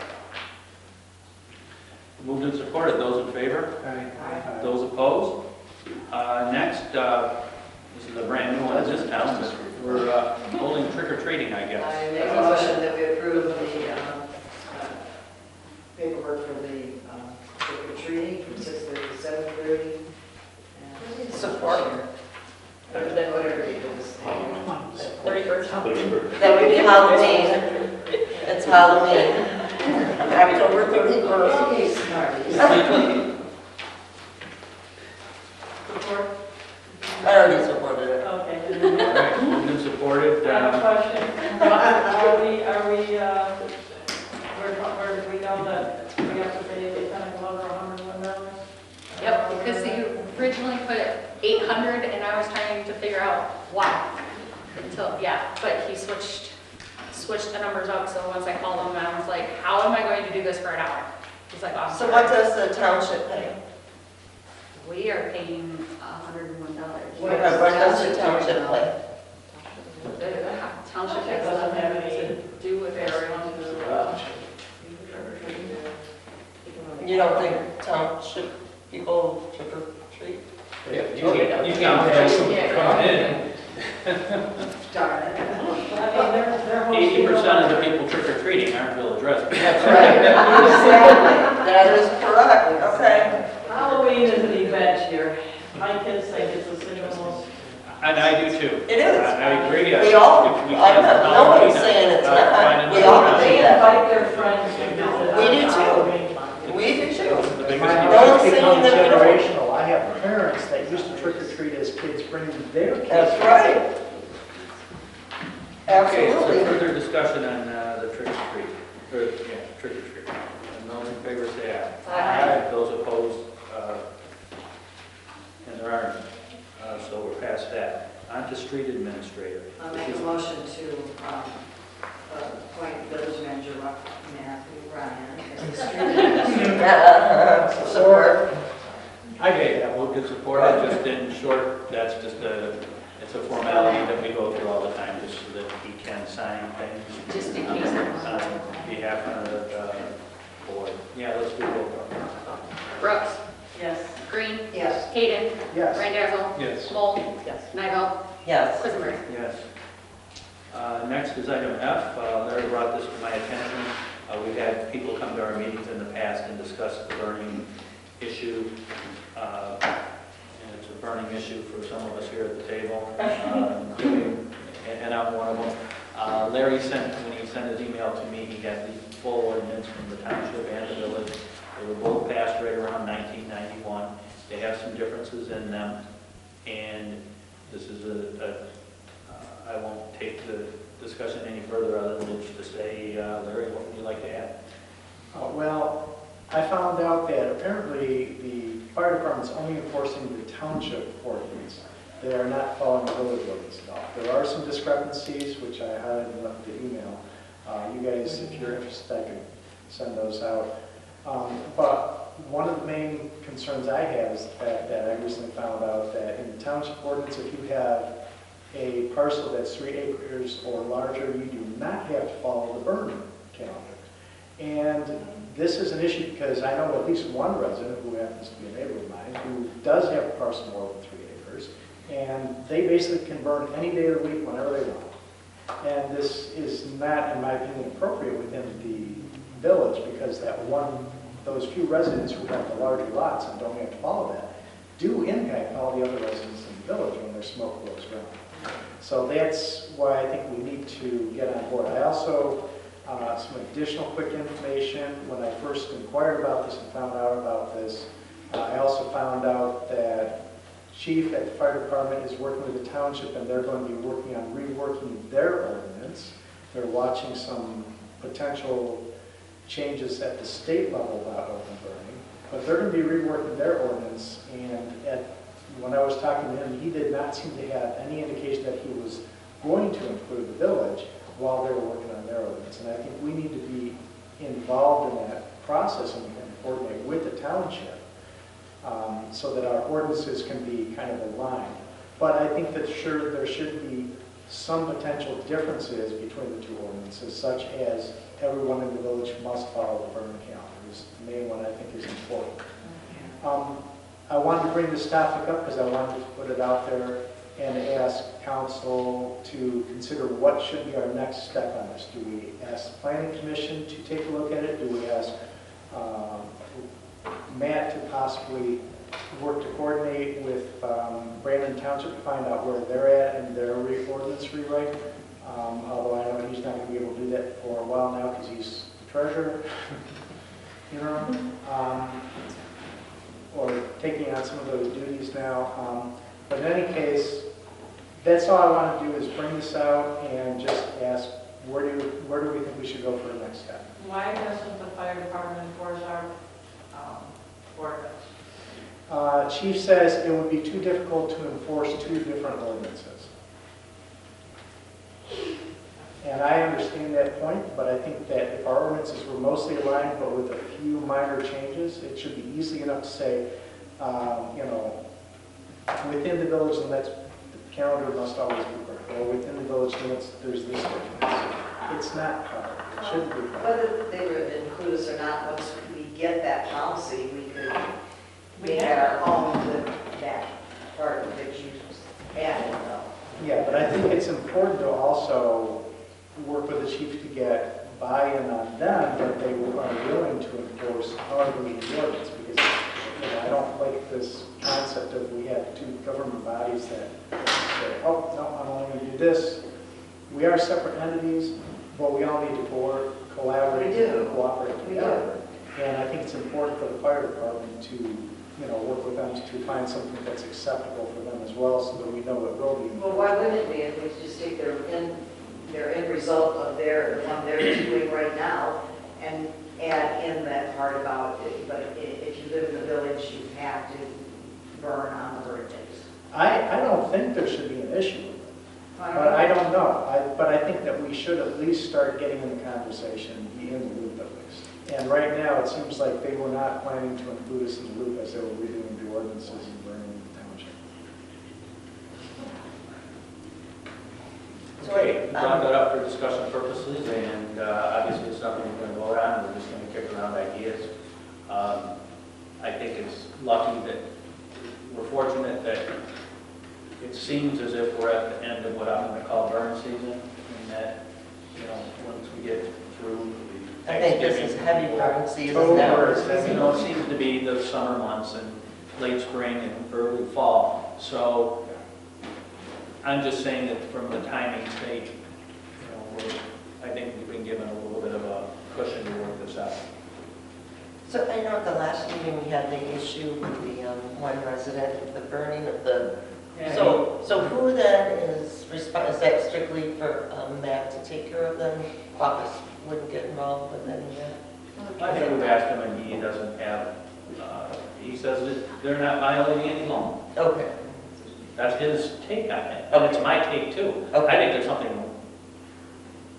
Moved and supported. Those in favor? Aye. Those opposed? Next, this is a brand new one in this town, but we're holding trick or treating, I guess. I make a motion that we approve the paperwork for the trick or treating from 6:30 to 7:30. And Support. Other than whatever date it is. 31st. That would be Halloween. It's Halloween. October 31st. Okay, smarties. Support? I already supported it. Okay. All right, moved and supported. I have a question. Where we know that we have to pay Lieutenant Glover $101? Yep, because you originally put 800 and I was trying to figure out why. Until, yeah, but he switched the numbers up, so once I called him, I was like, how am I going to do this for an hour? He's like, oh, So what does the township pay? we are paying $101. What does the township pay? The township It has doesn't have nothing any to do with it. You don't think township people trick or treat? Yeah, you can have someone come in. Darn it. They're 80% of the people trick or treating aren't village residents. That's right. Exactly. That is correct. Okay. Halloween is an event here. My kids think it's the single most I do too. It is. I agree. We all, We I'm can't not, follow nobody's it. saying it's Find not. We all another believe They that. invite their friends to visit. We do on too. Halloween. We do too. The biggest My deal. No house one's saying becomes that we don't. generational. I have parents that used to trick or treat as kids, bringing their kids. That's right. Okay, so Absolutely. further discussion on the trick or treat, or, yeah, trick or treat. And those in favor say aye. Aye. Those opposed, and there aren't, so we're past that. On to street administrator. I'll make a motion to appoint village manager Matthew Ryan as the street administrator. Support. I gave that, we'll get supported, just in short, that's just it's a formality that we go through all the time, just so that he can sign things. Just in case. On behalf of the board. Yeah, let's do roll call. Brooks, Yes. Green, Yes. Hayden, Yes. Randazzo, Yes. Lowell, Yes. Nivell, Yes. Quisenberg. Yes. Next is item F. Larry brought this to my attention. We've had people come to our meetings in the past and discuss the burning issue. And it's a burning issue for some of us here at the table, and I'm one of them. Larry sent, when he sent his email to me, he got the full ordinance from the township and the village. They were both passed right around 1991. They have some differences in them, and this is I won't take the discussion any further other than just to say, Larry, what would you like to add? Well, I found out that apparently the fire department's only enforcing the township ordinance. They are not following the village ordinance at all. There are some discrepancies, which I highlighted in the email. You guys, if you're interested, I can send those out. But one of the main concerns I have is the fact that I recently found out that in the township ordinance, if you have a parcel that's 3 acres or larger, you do not have to follow the burn calendar. And this is an issue because I know at least one resident who happens to be a neighbor of mine who does have a parcel more than 3 acres, and they basically can burn any day of the week whenever they want. And this is not, in my opinion, appropriate within the village because those few residents who have the larger lots and don't have to follow that do impact all the other residents in the village when their smoke blows around. So that's why I think we need to get on board. I also, some additional quick information, when I first inquired about this and found out about this, I also found out that chief at the fire department is working with the township and they're going to be working on reworking their ordinance. They're watching some potential changes at the state level about open burning, but they're going to be reworking their ordinance, and when I was talking to him, he did not seem to have any indication that he was going to include the village while they were working on their ordinance. And I think we need to be involved in that process and coordinate with the township so that our ordinances can be kind of aligned. But I think that there should be some potential differences between the two ordinances, such as everyone in the village must follow the burn calendar. Is the main one I think is important. I wanted to bring this topic up because I wanted to put it out there and ask council to consider what should be our next step on this. Do we ask the planning commission to take a look at it? Do we ask Matt to possibly work to coordinate with Brandon Township to find out where they're at and their ordinance rewrite? Although I know he's not going to be able to do that for a while now because he's the treasurer, or taking on some of those duties now. But in any case, that's all I want to do is bring this out and just ask, where do we think we should go for the next step? Why doesn't the fire department enforce our ordinance? Chief says it would be too difficult to enforce 2 different ordinances. And I understand that point, but I think that if our ordinances were mostly aligned, but with a few minor changes, it should be easy enough to say, within the village limits, the calendar must always be burned, or within the village limits, there's this difference. It's not covered. It shouldn't be covered. Whether they would include us or not, once we get that policy, we could make our own with that part of it you added, though. Yeah, but I think it's important to also work with the chief to get buy-in on them that they are willing to enforce our ordinance, because I don't like this concept of we have 2 government bodies that say, oh, no, I'm only going to do this. We are separate entities, but we all need to collaborate We do. and cooperate We together. And I think it's important for the fire department to, work with them to find something that's acceptable for them as well, so that we know it will be. Well, why wouldn't it be if we just take their end result of the one they're doing right now and add in that part about it, but if you live in the village, you have to burn on the birthdays. I don't think there should be an issue with it, but I don't know. But I think that we should at least start getting in the conversation, be in the loop at least. And right now, it seems like they were not planning to include us in the loop as they were redoing the ordinances and burning the township. Okay, we brought that up for discussion purposes, and obviously it's nothing we're going to vote on, we're just going to kick around ideas. I think it's lucky that, we're fortunate that it seems as if we're at the end of what I'm going to call burn season, and that, once we get through I think this is heavy burn season now. it seems to be the summer months and late spring and early fall. So I'm just saying that from the timing stage, I think we've been given a little bit of a cushion to work this out. So I know at the last meeting we had the issue with the one resident with the burning of the, so who then is responsible? Is that strictly for Matt to take care of them? Office wouldn't get involved with any of that? I think we've asked him and he doesn't have, he says that they're not violating any law. Okay. That's his take on it, and it's my take too. Okay. I think there's something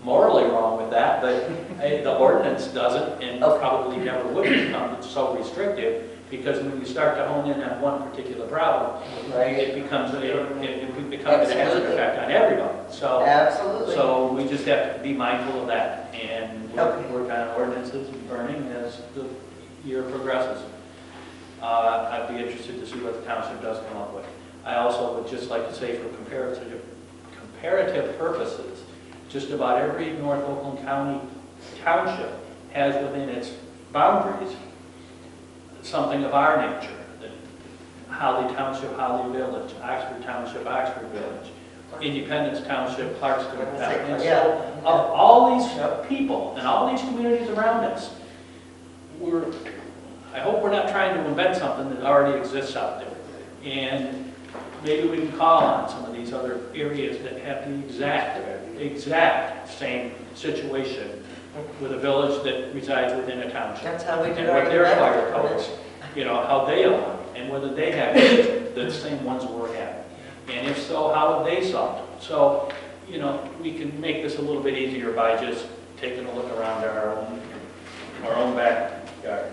morally wrong with that, but the ordinance doesn't and probably never would become so restrictive, because when you start to hone in on one particular problem, Right. it becomes a hazard effect on everybody. So, Absolutely. so we just have to be mindful of that and Okay. work on ordinances and burning as the year progresses. I'd be interested to see what the township does come up with. I also would just like to say, for comparative purposes, just about every North Oakland County township has within its boundaries something of our nature. Holly Township, Holly Village, Oxford Township, Oxford Village, Independence Township, Clarkston Township. And so of all these people and all these communities around us, I hope we're not trying to invent something that already exists out there. And maybe we can call on some of these other areas that have the exact same situation with a village that resides within a township. That's how we do And our what their fire electric codes, how they align, and whether they have the same ones we're having. And if so, how have they solved it? So, we can make this a little bit easier by just taking a look around our own backyard.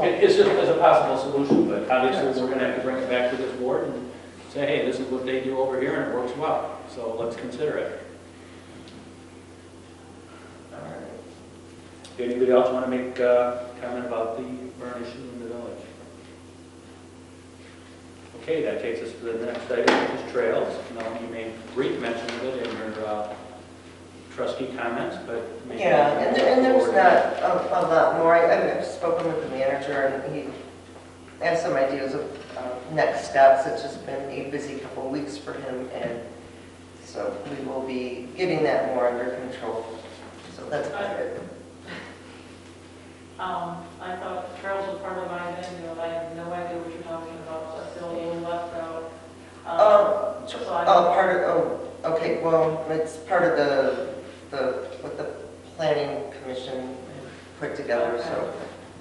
It's just as a possible solution, but obviously we're going to have to bring it back to this board and say, hey, this is what they do over here and it works well. So let's consider it. All right. Anybody else want to make a comment about the burn issue in the village? Okay, that takes us to the next item, which is trails. Now, you made brief mention of it in your trustee comments, but... Yeah, and there's not a lot more. I've spoken with the manager, and he has some ideas of next steps. It's just been a busy couple of weeks for him, and so we will be getting that more under control. So that's about it. I thought trails was part of my thing, I have no idea what you're talking about, so I feel a little left out. Okay, well, it's part of what the planning commission put together, so,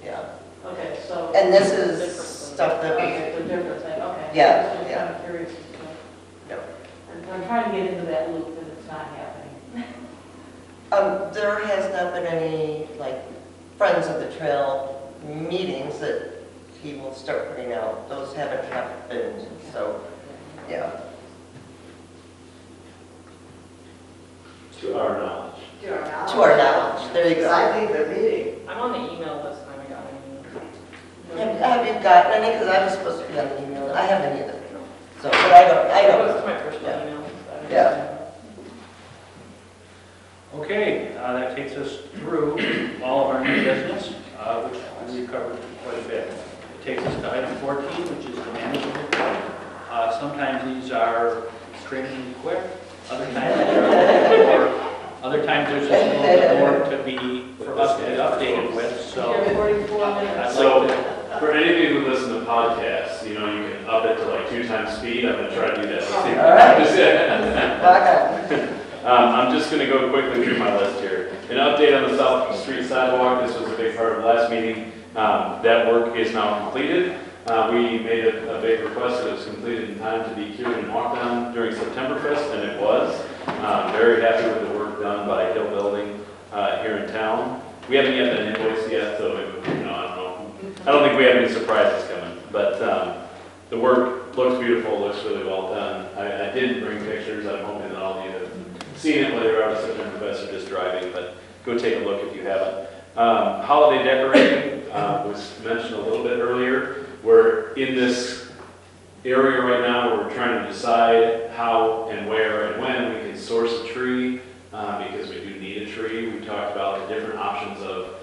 yeah. Okay, so. And this is Different. stuff that we, Okay, it's a different thing, okay. Yeah, I'm just yeah. kind of curious. Yep. I'm trying to get into that loop, and it's not happening. there has not been any, Friends of the Trail meetings that he will start putting out. Those haven't happened, so, yeah. To our knowledge. To our knowledge. To our knowledge, there you go. I think the meeting. I'm on the email list, and I haven't gotten any. Have you gotten any? Because I was supposed to be on the email. I haven't either. So, but I don't. This is my personal Yeah. email. So I don't Yeah. Okay, that takes us through all of our new business, which we've covered quite a bit. It takes us to item 14, which is the manager's report. Sometimes these are extremely quick. Other times there's just a little bit more to be, for us to be updated with, so. You're 44 minutes. I'd So, like to, for any of you who listen to podcasts, you know, you can up it to like 2 times speed. I'm gonna try to do that. Let's see. All right. Just- I'm just gonna go quickly through my list here. An update on the South Street sidewalk. This was a big part of the last meeting. That work is now completed. We made a big request that it was completed in time to be cured and walked on during Septemberfest, and it was. Very happy with the work done by Hill Building here in town. We haven't yet been invoiced yet, so you know, I don't know. I don't think we have any surprises coming, but the work looks beautiful, looks really well done. I did bring pictures. I'm hoping that all of you have seen it, whether you're out at Septemberfest or just driving, but go take a look if you haven't. Holiday decorating was mentioned a little bit earlier. We're in this area right now where we're trying to decide how and where and when we can source a tree, because we do need a tree. We talked about the different options of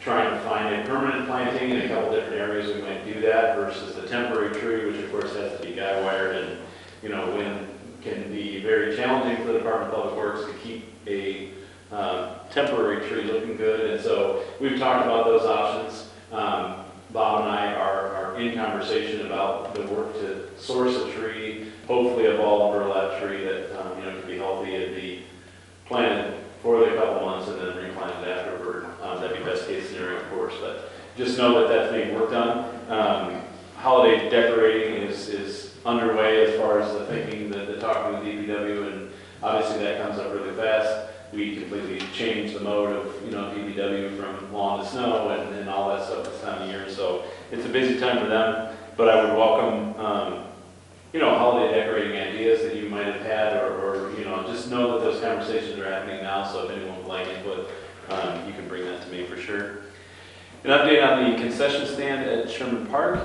trying to find a permanent planting in a couple different areas we might do that versus the temporary tree, which of course has to be guy wired, and you know, when can be very challenging for the Department of Public Works to keep a temporary tree looking good. And so we've talked about those options. Bob and I are in conversation about the work to source a tree, hopefully a ball and burlap tree that you know, can be healthy and be planted for a couple months and then replanted afterward. That'd be best case scenario, of course, but just know that that's being worked on. Holiday decorating is underway as far as the thinking, the talking with DPW, and obviously that comes up really fast. We completely changed the mode of, you know, DPW from lawn to snow and all that stuff this time of year. So it's a busy time for them, but I would welcome, you know, holiday decorating ideas that you might have had, or you know, just know that those conversations are happening now. So if anyone would like input, you can bring that to me for sure. An update on the concession stand at Sherman Park.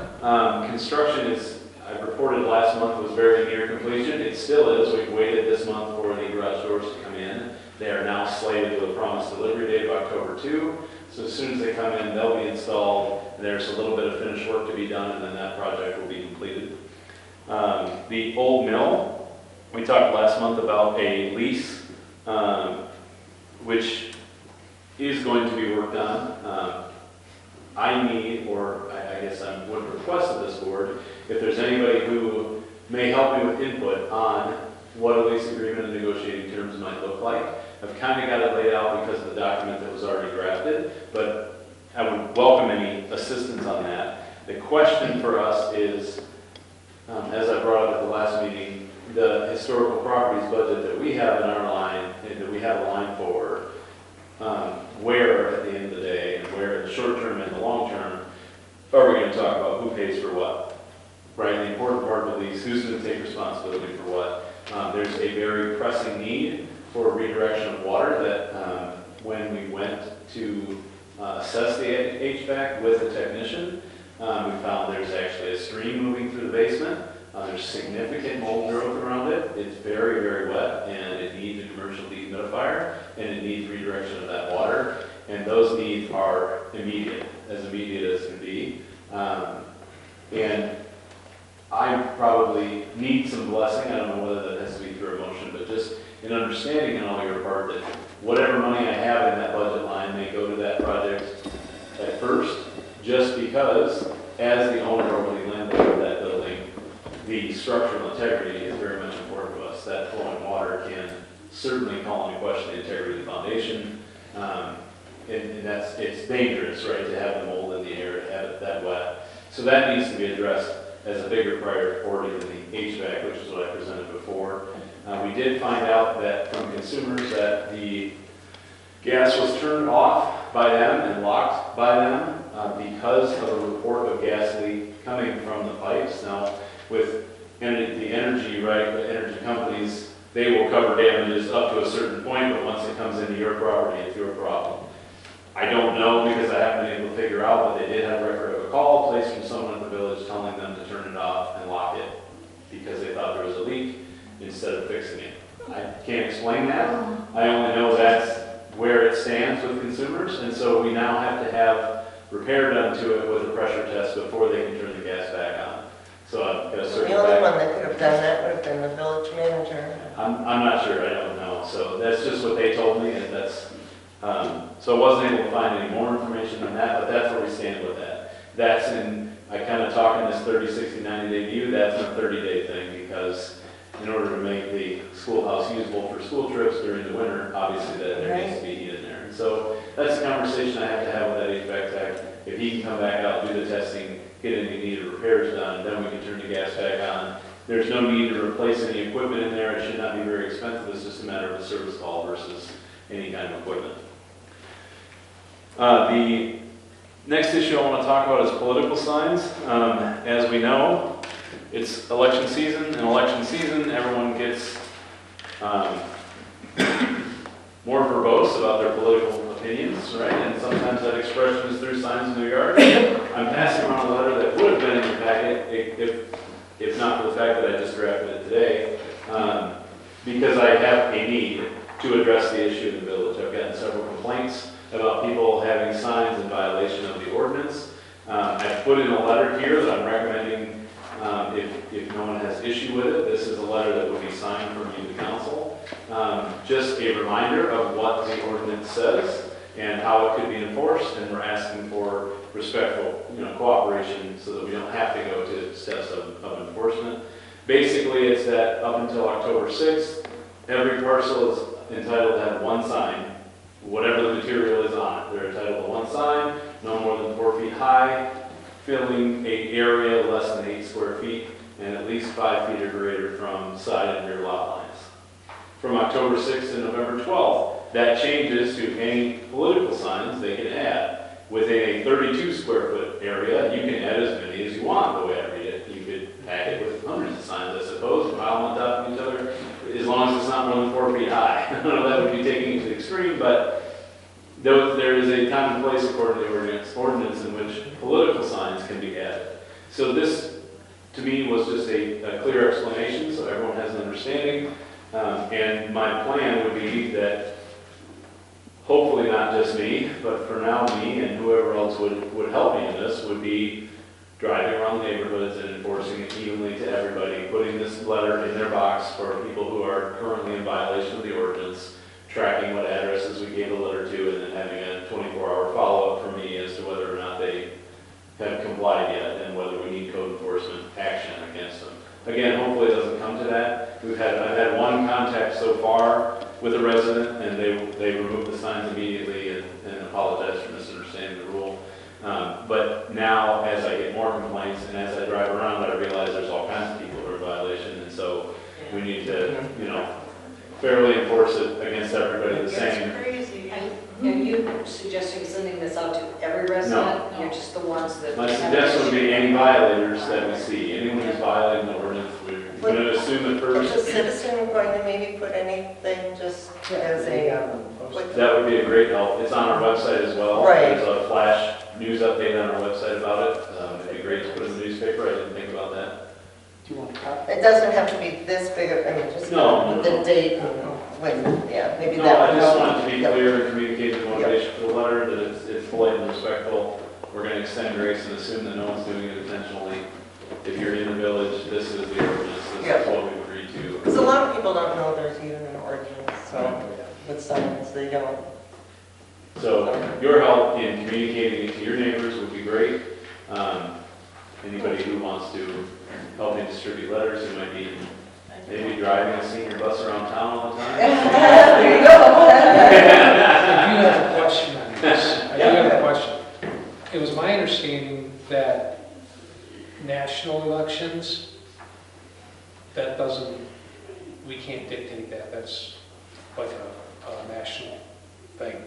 Construction is, I reported last month, was very near completion. It still is. We've waited this month for the garage doors to come in. They are now slated with a promised delivery date of October 2. So as soon as they come in, they'll be installed. There's a little bit of finished work to be done, and then that project will be completed. The old mill, we talked last month about a lease, which is going to be worked on. I need, or I guess I would request of this board, if there's anybody who may help me with input on what a lease agreement and negotiating terms might look like. I've kind of got it laid out because of the document that was already drafted, but I would welcome any assistance on that. The question for us is, as I brought up at the last meeting, the historical properties budget that we have in our line, and that we have a line for, where at the end of the day, and where in the short term and the long term, are we going to talk about who pays for what? Right, the important part of the lease, who's going to take responsibility for what? There's a very pressing need for redirection of water that when we went to assess the HVAC with the technician, we found there's actually a stream moving through the basement. There's significant mold growth around it. It's very, very wet, and it needs a commercial dehumidifier, and it needs redirection of that water. And those needs are immediate as can be. And I probably need some blessing. I don't know whether that has to be through a motion, but just an understanding on all your part that whatever money I have in that budget line may go to that project at first, just because as the owner or the landlord of that building, the structural integrity is very much important to us. That flowing water can certainly call into question the integrity of the foundation. And it's dangerous, right, to have the mold in the air, to have it that wet. So that needs to be addressed as a bigger priority than the HVAC, which is what I presented before. We did find out that from consumers that the gas was turned off by them and locked by them because of a report of gas leak coming from the pipes. Now, with the energy, right, the energy companies, they will cover damages up to a certain point, but once it comes into your property, it's your problem. I don't know because I haven't been able to figure out, but they did have a record of a call placed from someone in the village telling them to turn it off and lock it because they thought there was a leak instead of fixing it. I can't explain that. I only know that's where it stands with consumers, and so we now have to have repair done to it with a pressure test before they can turn the gas back on. So I've got to circle The only back. one that could have done that would have been the village manager. So that's just what they told me, and that's, so I wasn't able to find any more information than that, but that's where we stand with that. That's in, I kind of talk in this 30, 60, 90-day view, that's a 30-day thing, because in order to make the schoolhouse usable for school trips during the winter, obviously that there needs to be heat in there. And so that's a conversation I have to have with that HVAC tech. If he can come back out, do the testing, get any needed repairs done, then we can turn the gas back on. There's no need to replace any equipment in there. It should not be very expensive. It's just a matter of a service call versus any kind of equipment. The next issue I want to talk about is political signs. As we know, it's election season. In election season, everyone gets more verbose about their political opinions, right? And sometimes that expression is through signs in their yard. I'm passing around a letter that would have been in the packet if not for the fact that I just drafted it today, because I have a need to address the issue in the village. I've gotten several complaints about people having signs in violation of the ordinance. I've put in a letter here that I'm recommending, if no one has issue with it, this is a letter that would be signed from you to council. Just a reminder of what the ordinance says and how it could be enforced, and we're asking for respectful, cooperation so that we don't have to go to steps of enforcement. Basically, it's that up until October 6th, every parcel is entitled to have one sign, whatever the material is on it. They're entitled to one sign, no more than 4 feet high, filling an area less than 8 square feet, and at least 5 feet or greater from side and rear lot lines. From October 6th to November 12th, that changes to any political signs they can add. Within a 32 square foot area, you can add as many as you want, the way I read it. You could pack it with hundreds of signs, I suppose, pile them on top of each other, as long as it's not more than 4 feet high. I don't know, that would be taking it to the extreme, but there is a time and place according to the ordinance in which political signs can be added. So this, to me, was just a clear explanation, so everyone has an understanding. And my plan would be that hopefully not just me, but for now me and whoever else would help me in this would be driving around the neighborhoods and enforcing it evenly to everybody, putting this letter in their box for people who are currently in violation of the ordinance, tracking what addresses we gave the letter to, and then having a 24-hour follow-up from me as to whether or not they have complied yet and whether we need code enforcement action against them. Again, hopefully it doesn't come to that. I've had one contact so far with a resident, and they removed the signs immediately and apologized for misunderstanding the rule. But now, as I get more complaints and as I drive around, I realize there's all kinds of people who are in violation, and so we need to, fairly enforce it against everybody the same. It's crazy. Are you suggesting sending this out to every resident? No. You're just the ones that... My suggestion would be any violators that we see, anyone who's violating the ordinance, we're going to assume at first. Is a citizen going to maybe put anything just as a... That would be a great help. It's on our website as well. Right. There's a flash news update on our website about it. It'd be great to put in the newspaper. I didn't think about that. Do you want to copy? It doesn't have to be this big, just No. the date and when, maybe No, that I would just help. wanted to be clear and communicate the motivation for the letter, that it's polite and respectful. We're going to extend grace and assume that no one's doing it intentionally. If you're in the village, this is the ordinance. This is what we've agreed to. Because a lot of people don't know there's even an ordinance, so with signs, they don't. So your help in communicating it to your neighbors would be great. Anybody who wants to help me distribute letters, who might be maybe driving a senior bus around town all the time. There you go. I do have a question on this. I do have a question. It was my understanding that national elections, we can't dictate that. That's like a national thing.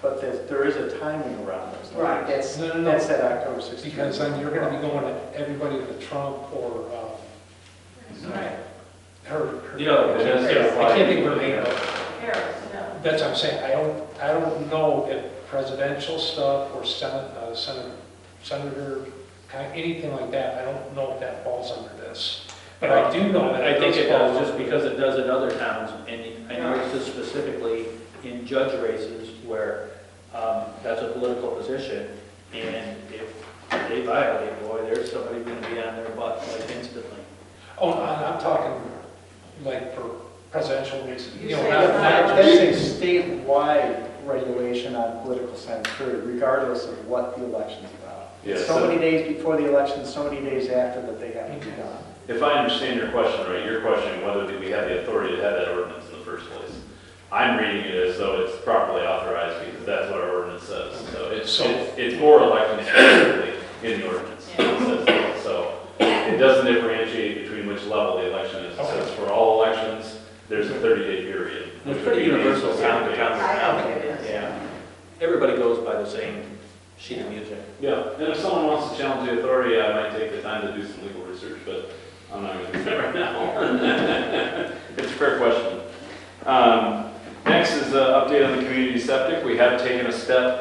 But there is a timing around this. Right. No. That's at October 16th. Because then you're going to be going to everybody to Trump or Right. her. I I can't think of her name. Harris, yeah. That's what I'm saying. I don't know if presidential stuff or senator, anything like that. I don't know if that falls under this. But I do know that I think it fall does, just under- because it does in other towns, and I know this is specifically in judge races where that's a political position, and if they violate, boy, there's somebody going to be on their butt like instantly. Oh, I'm talking like for presidential race, You you know, say not That's a just. statewide regulation on political science, period, regardless of what the election's about. Yeah, So so- many days before the election, so many days after that they have to be done. If I understand your question right, you're questioning whether we have the authority to have that ordinance in the first place. I'm reading it as though it's properly authorized because that's what our ordinance says. So it's for elections specifically in the ordinance. It says that. So it doesn't differentiate between which level the election is. It says for all elections, there's a 30-day period. It's pretty universal town to town. I think it is. Yeah. Everybody goes by the same sheet of music. Yeah, and if someone wants to challenge the authority, I might take the time to do some legal research, but I'm not going to do that right now. It's a fair question. Next is an update on the community septic. We have taken a step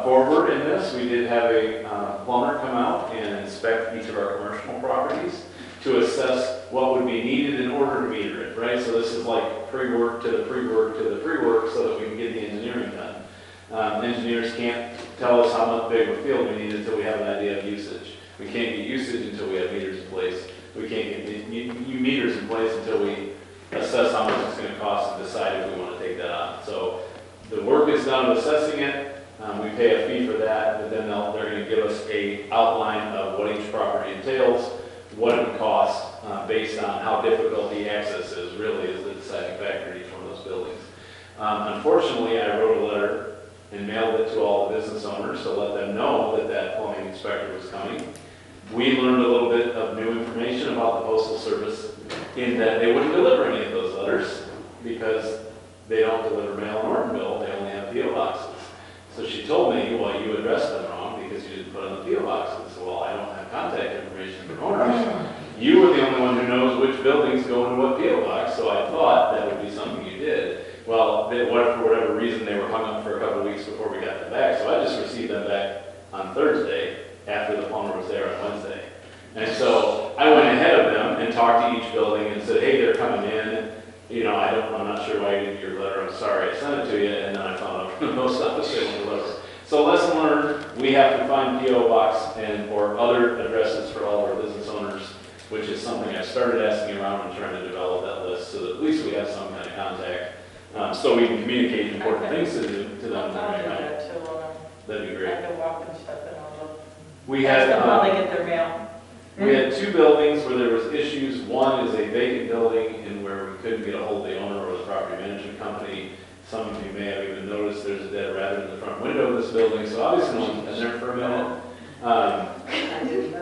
forward in this. We did have a plumber come out and inspect each of our commercial properties to assess what would be needed in order to meter it, right? So this is like pre-work to the pre-work to the pre-work so that we can get the engineering done. Engineers can't tell us how much big of a field we need until we have an idea of usage. We can't get usage until we have meters in place. We can't get meters in place until we assess how much it's going to cost and decide if we want to take that on. So the work is done of assessing it. We pay a fee for that, but then they're going to give us an outline of what each property entails, what it would cost based on how difficult the access is, really is the deciding factor in each one of those buildings. Unfortunately, I wrote a letter and mailed it to all the business owners to let them know that that plumbing inspector was coming. We learned a little bit of new information about the Postal Service in that they wouldn't deliver any of those letters because they don't deliver mail in Ortonville, they only have P.O. boxes. So she told me, well, you addressed them wrong because you didn't put on the P.O. boxes. Well, I don't have contact information for owners. You were the only one who knows which buildings go into what P.O. box, so I thought that would be something you did. Well, for whatever reason, they were hung up for a couple of weeks before we got them back, so I just received them back on Thursday after the plumber was there on Wednesday. And so I went ahead of them and talked to each building and said, hey, they're coming in. You know, I'm not sure why you didn't get your letter. I'm sorry I sent it to you. And then I found out from the post office they won't deliver. So lesson learned, we have to find P.O. box or other addresses for all of our business owners, which is something I started asking around and trying to develop that list so that at least we have some kind of contact so we can communicate important things to them. I'll do that too. That'd be I great. can walk and stuff and all that. We Ask them how had, they get their mail. we had two buildings where there was issues. One is a vacant building in where we couldn't get a hold of the owner or the property management company. Some of you may have even noticed there's a dead rabbit in the front window of this building, so obviously no one's been there for a minute. It's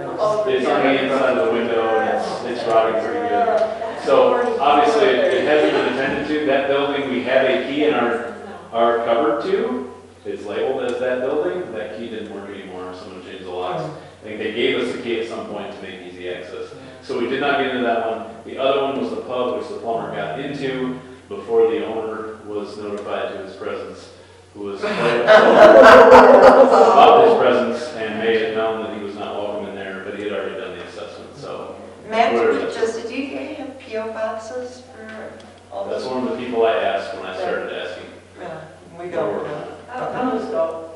on the inside of the window and it's rotting pretty good. So obviously it hasn't been attended to. That building, we have a key in our cupboard to. It's labeled as that building. That key didn't work anymore. Someone changed the locks. I think they gave us a key at some point to make easy access. So we did not get into that one. The other one was the pub, which the plumber got into before the owner was notified to his presence, who was about his presence and made it known that he was not welcome in there, but he had already done the assessment. So Matt, does the DDA have P.O. boxes for all that's those? one of the people I asked when I started asking. Yeah, we don't. I'll just go.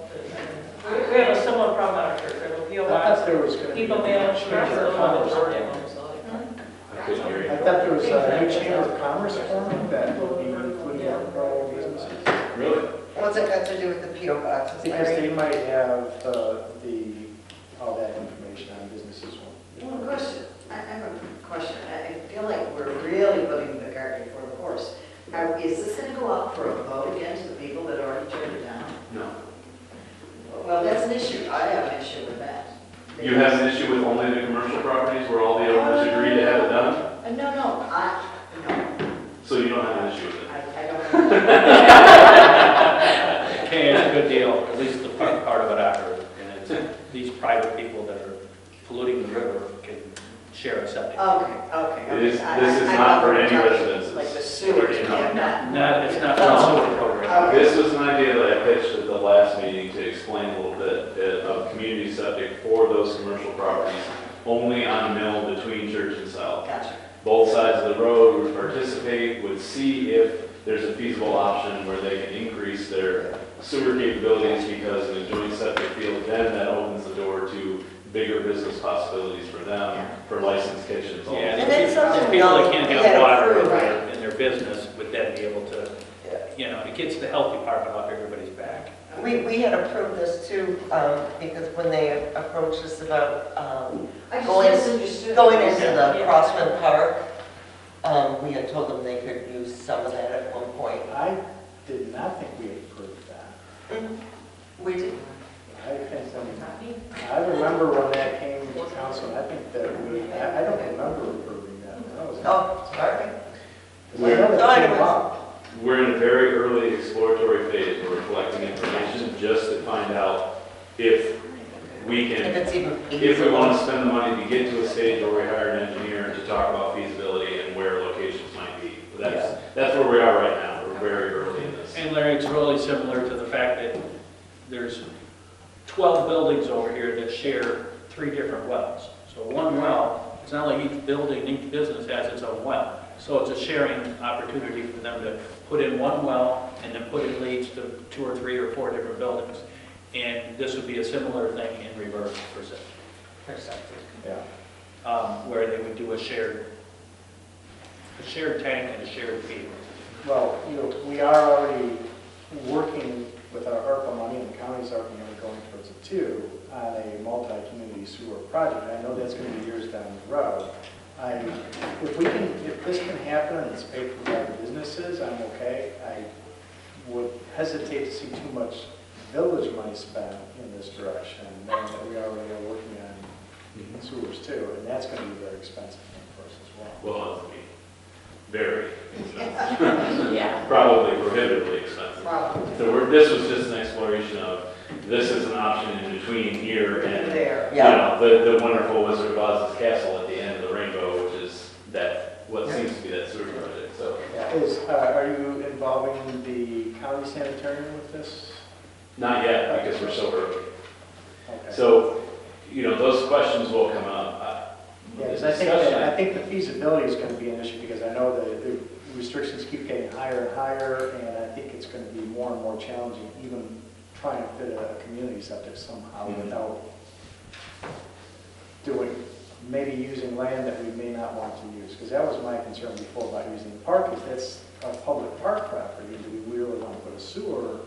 We have a similar problem out here. There's a P.O. I box. thought there was going to be People a mail new Chamber of Commerce. I couldn't hear you. I thought there was a new Chamber of Commerce forming that would be including our businesses. Really? What's it got to do with the P.O. boxes? Because Larry? they might have all that information on businesses. Well, question, I have a question. I feel like we're really putting the cart before the horse. Is this going to go up for a vote again to the people that already turned it down? No. Well, that's an issue. I have an issue with that. You have an issue with only the commercial properties where all the owners agree to have it done? No. No. So you don't have an issue with it? I don't know. Okay, it's a good deal, at least the part of it after. And it's these private people that are polluting the river can share a septic. Okay. This is not for any residences. Like the sewage, No. It's not for the sewer program. This was an idea that I pitched at the last meeting to explain a little bit of community septic for those commercial properties, only on mill between Church and South. Gotcha. Both sides of the road would participate, would see if there's a feasible option where they can increase their sewer capabilities because in a joint septic field, then that opens the door to bigger business possibilities for them, for licensed kitchens. all Yeah, this. And it's something the we people all that can't had have water approved. in their business would then be able to, you know, it gets the health department off everybody's back. We had approved this too, because when they approached us about I just Going- misunderstood. going into the Yeah. Crossman Park, we had told them they could use some of that at one point. I did not think we approved that. We did. I think, I remember when that came to council, and I think that I don't remember approving that. That was- Oh, sorry. I know that came up. We're in a very early exploratory phase where we're collecting information just to find out if we If can, it's even if we want to feasible. spend the money to get to a stage where we hire an engineer to talk about feasibility and where locations might be. That's where we are right now. We're very early in this. And Larry, it's really similar to the fact that there's 12 buildings over here that share 3 different wells. So one well, it's not like each building, each business has its own well. So it's a sharing opportunity for them to put in one well and then put in leads to 2 or 3 or 4 different buildings. And this would be a similar thing in reverse perspective, Yeah. where they would do a shared tank and a shared field. Well, you know, we are already working with our ARPA money, and the county's already going towards it too, on a multi-community sewer project. I know that's going to be years down the road. If this can happen and it's paid for by the businesses, I'm okay. I would hesitate to see too much village money spent in this direction, knowing that we already are working on sewers too, and that's going to be a very expensive thing for us as well. Well, it's very expensive. Yeah. Probably prohibitively expensive. Probably. So this was just an exploration of, this is an option in between here and, There, you yeah. know, the wonderful Wizard of Oz's castle at the end of the rainbow, which is what seems to be that sewer project, so. Are you involving the county sanitarium with this? Not yet, because we're so early. Okay. So, you know, those questions will come up. Yeah, The because discussion- I think the feasibility is going to be an issue, because I know that the restrictions keep getting higher and higher, and I think it's going to be more and more challenging, even trying to fit a community septic somehow Mhm. without maybe using land that we may not want to use, because that was my concern before about using the park, is that's our public park property. Do we really want to put a sewer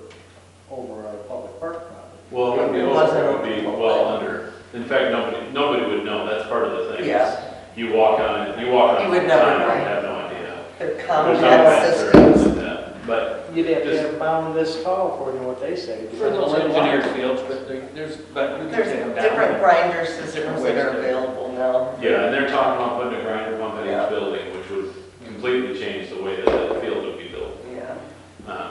over our public park property? Well, it wouldn't be It over, wasn't it would be over. well under. In fact, nobody would know, that's part of the thing. Yeah. You walk on You would never time, know. you have no idea. The There's no common maps or systems. anything like that. But You'd have to Just- have bound this tall according to what they say. For those engineered fields, but you can There's take them down. different grinder systems Different that ways are to- available now. yeah, and they're talking about putting a grinder pump in Yeah. each building, which would completely change the way that the field would be built. Yeah.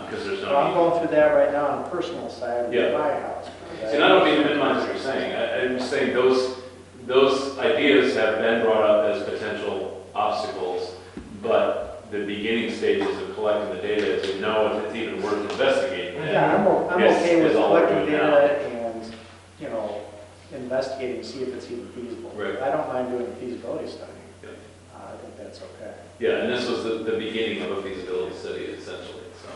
Because there's So I'm no. going through that right now on the personal side Yeah. of my house. And I don't mean to minimize what you're saying. I'm just saying those ideas have been brought up as potential obstacles, but the beginning stages of collecting the data to know if it's even worth investigating that. Yeah, I'm Yes, okay with is all we're collecting doing now. data and, you know, investigating, see if it's even feasible. Right. I don't mind doing a feasibility study. Yeah. I think that's okay. Yeah, and this was the beginning of a feasibility study essentially, so.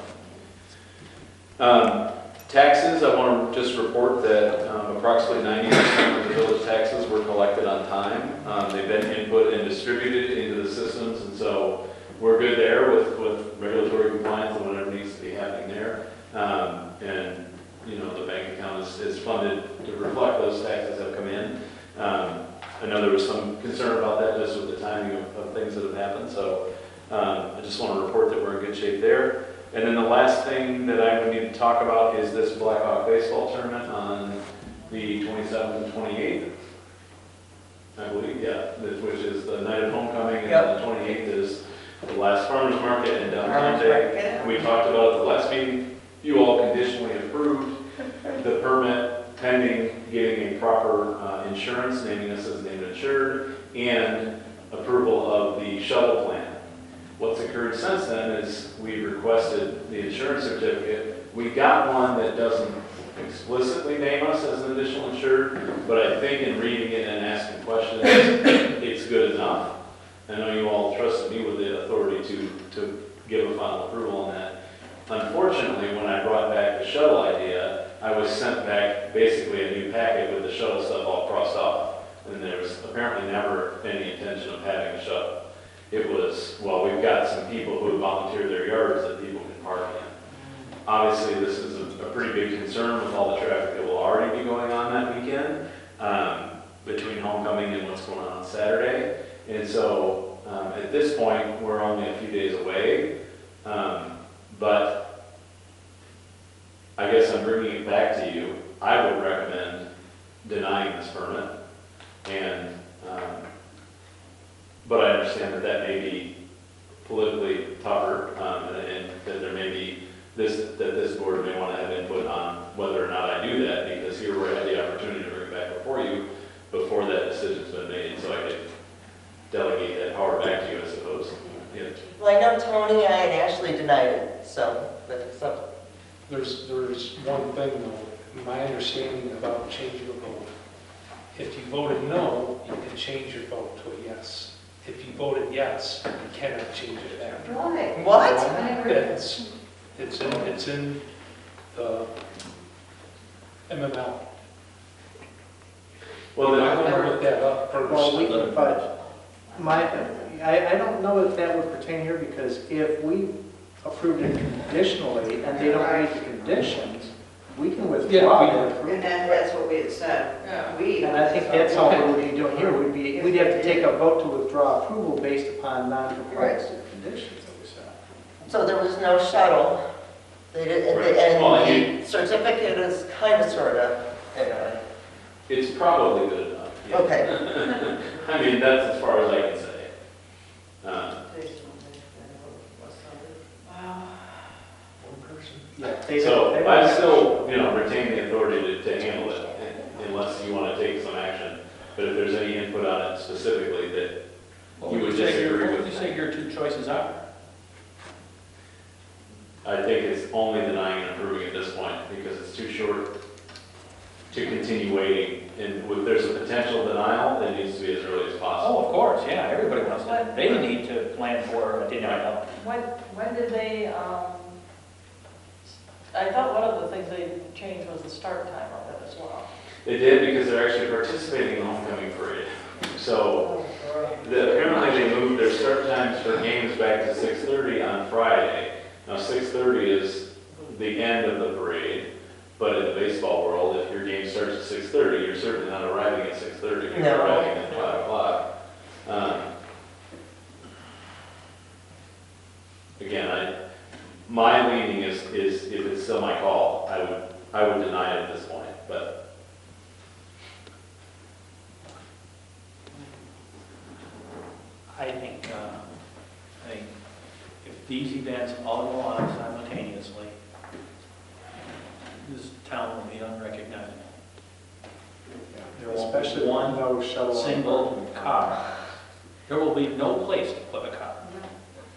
Taxes, I want to just report that approximately 90% of the village taxes were collected on time. They've been input and distributed into the systems, and so we're good there with regulatory compliance and whatever needs to be happening there. And, you know, the bank account is funded to reflect those taxes that have come in. I know there was some concern about that just with the timing of things that have happened, so I just want to report that we're in good shape there. And then the last thing that I would need to talk about is this Blackhawk baseball tournament on the 27th and 28th. I believe, yeah, which is the night of homecoming, and Yep. the 28th is the last farmer's market in downtown Farmers Day. market. We talked about at the last meeting, you all conditionally approved the permit pending getting a proper insurance, naming us as named insured, and approval of the shuttle plan. What's occurred since then is we requested the insurance certificate. We got one that doesn't explicitly name us as an additional insured, but I think in reading it and asking questions, it's good enough. I know you all trusted me with the authority to give a final approval on that. Unfortunately, when I brought back the shuttle idea, I was sent back basically a new packet with the shuttle stuff all crossed off. apparently never any intention of having a shuttle. It was, well, we've got some people who have volunteered their yards that people can park in. Obviously, this is a pretty big concern with all the traffic that will already be going on that weekend, between homecoming and what's going on Saturday. And so, at this point, we're only a few days away, but I guess I'm bringing it back to you. I would recommend denying this permit, and, but I understand that that may be politically tougher, and that there may be that this board may want to have input on whether or not I do that, because here we had the opportunity to bring it back before you, before that decision's been made, so I could delegate that power back to you, I suppose. Yeah. Well, I know Tony and Ashley denied it, so, but so. There's one thing though, my understanding about changing a vote. If you voted no, you can change your vote to a yes. If you voted yes, you cannot change it after. Why? What? It's in the MML. Well, I want to look that up first. Well, but I don't know if that would pertain here, because if we approved it conditionally and they don't meet the conditions, we can withdraw that approval. And that's what we had said. And I think that's all we would be doing here. We'd have to take a vote to withdraw approval based upon non-compliance to the conditions that we set. So there was no shuttle. They did, Right. and the certificate is kind of, sort of, anyway. it's probably good enough. Yeah. Okay. I mean, that's as far as I can say. Yeah, So I still, retain the authority to handle it, unless you want to take some action. But if there's any input on it specifically that you would disagree What with. would you say your two choices are? I think it's only denying and approving at this point, because it's too short to continue waiting. And if there's a potential denial, it needs to be as early as possible. Oh, of course, yeah, everybody wants to, they need to plan for a denial. When did they, I thought one of the things they changed was the start time of it as well. They did, because they're actually participating in the homecoming parade. So apparently they moved their start times for games back to 6:30 on Friday. Now 6:30 is the end of the parade, but in the baseball world, if your game starts at 6:30, you're certainly not arriving at 6:30, you're No. arriving at 5 o'clock. Again, my leaning is if it's still my call, I would deny it at this point, but. I think if these events all go on simultaneously, this town will be unrecognizable. There won't be Especially one no shuttle. single car. There will be no place to put a car.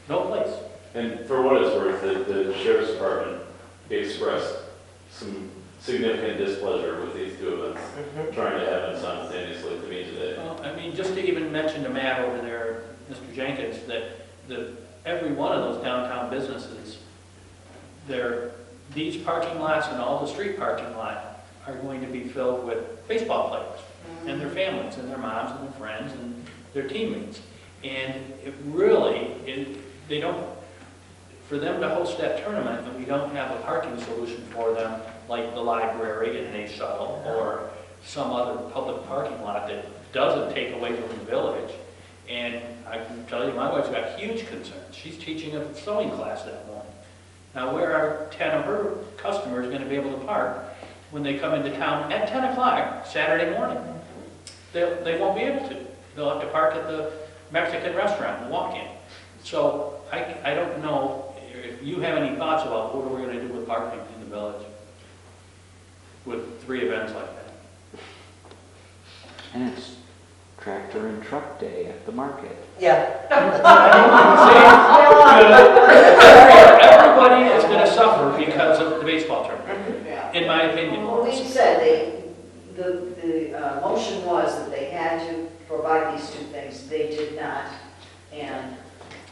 No place. And for what it's worth, the sheriff's department expressed some significant displeasure with these two events, trying to have them simultaneously to me today. Well, I mean, just to even mention to Matt over there, Mr. Jenkins, that every one of those downtown businesses, these parking lots and all the street parking lot are going to be filled with baseball players and their families and their moms and their friends and their teammates. And it really, they don't, for them to host that tournament, and we don't have a parking solution for them, like the library and a shuttle, or some other public parking lot that doesn't take away from the village. And I can tell you, my wife's got huge concerns. She's teaching a sewing class that morning. Now, where are 10 of her customers going to be able to park when they come into town at 10 o'clock Saturday morning? They won't be able to. They'll have to park at the Mexican restaurant and walk in. So I don't know if you have any thoughts about what we're going to do with parking in the village with 3 events like that. And it's tractor and truck day at the market. Yeah. Everybody is going to suffer because of the baseball tournament, in my opinion. Well, we said the motion was that they had to provide these 2 things. They did not, and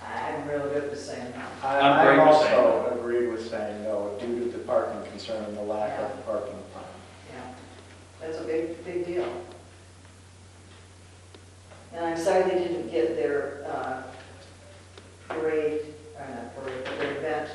I'm real good with saying no. I'm I great with saying also agreed with saying no due to the parking concern and the lack of parking. Yeah, that's a big deal. I'm sorry they didn't get their parade, or not parade, but their event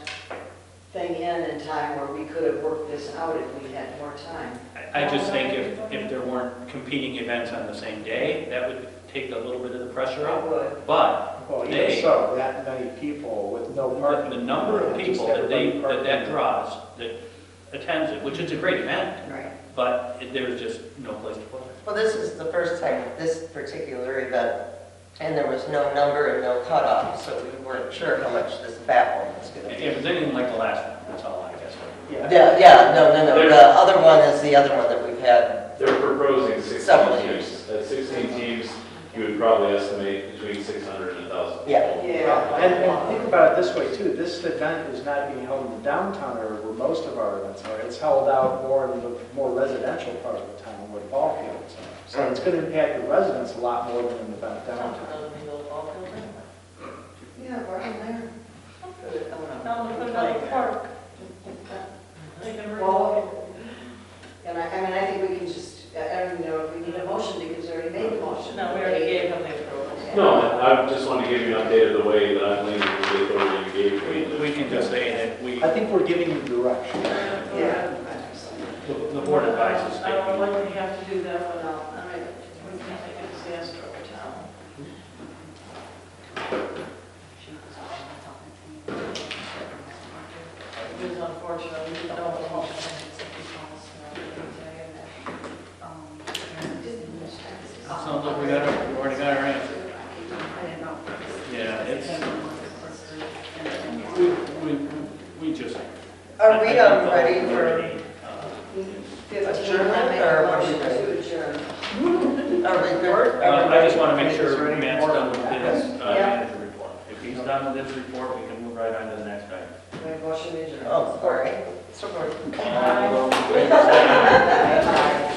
thing in time where we could have worked this out if we had more time. I just think if there weren't competing events on the same day, that would take a little bit of the pressure It off. would. But Well, even they, so, that many people with no parking. the number of just people that everybody parking. that draws, that attends it, which is a great event, Right. but there's just no place to put it. Well, this is the first time this particular event, and there was no number and no cutoff, so we weren't sure how much this bat one was gonna If be. it was anything like the last one, that's all I guess. Yeah, no, the other one is the other one that we've had. They're proposing 16 Several teams. At 16 teams, you would probably estimate between 600 and 1,000. Yeah. Yeah. And think about it this way too, this event is not being held in the downtown area where most of our events are. It's held out more in the more residential part of the town where the ball fields are. So it's going to impact the residents a lot more than an event downtown. Yeah, right in there. Tell them to put it on the park. They can read Well, and I think we can just, I don't even know if we need a motion because we already made the motion. No, we already gave them the approval. No, I just wanted to give you an update of the way that I'm leaning with the authority you gave me. We can just say that we, I think we're giving you direction. Yeah. the board advises I don't that know when we have to do that one out. I mean, we can't make a disaster over town. It is unfortunate, we don't know. sounds like we already got our answer. Yeah, it's, we just. Are we I think ready for already, 15, adjournment, I make or a what are we motion doing? to adjourn. Are we good? I just want to make Is sure there any Matt's more? done with his Yeah. manager report. If he's done with his report, we can move right on to the next item. Make a motion to adjourn. Oh, sorry. So we're- All those in favor, say aye.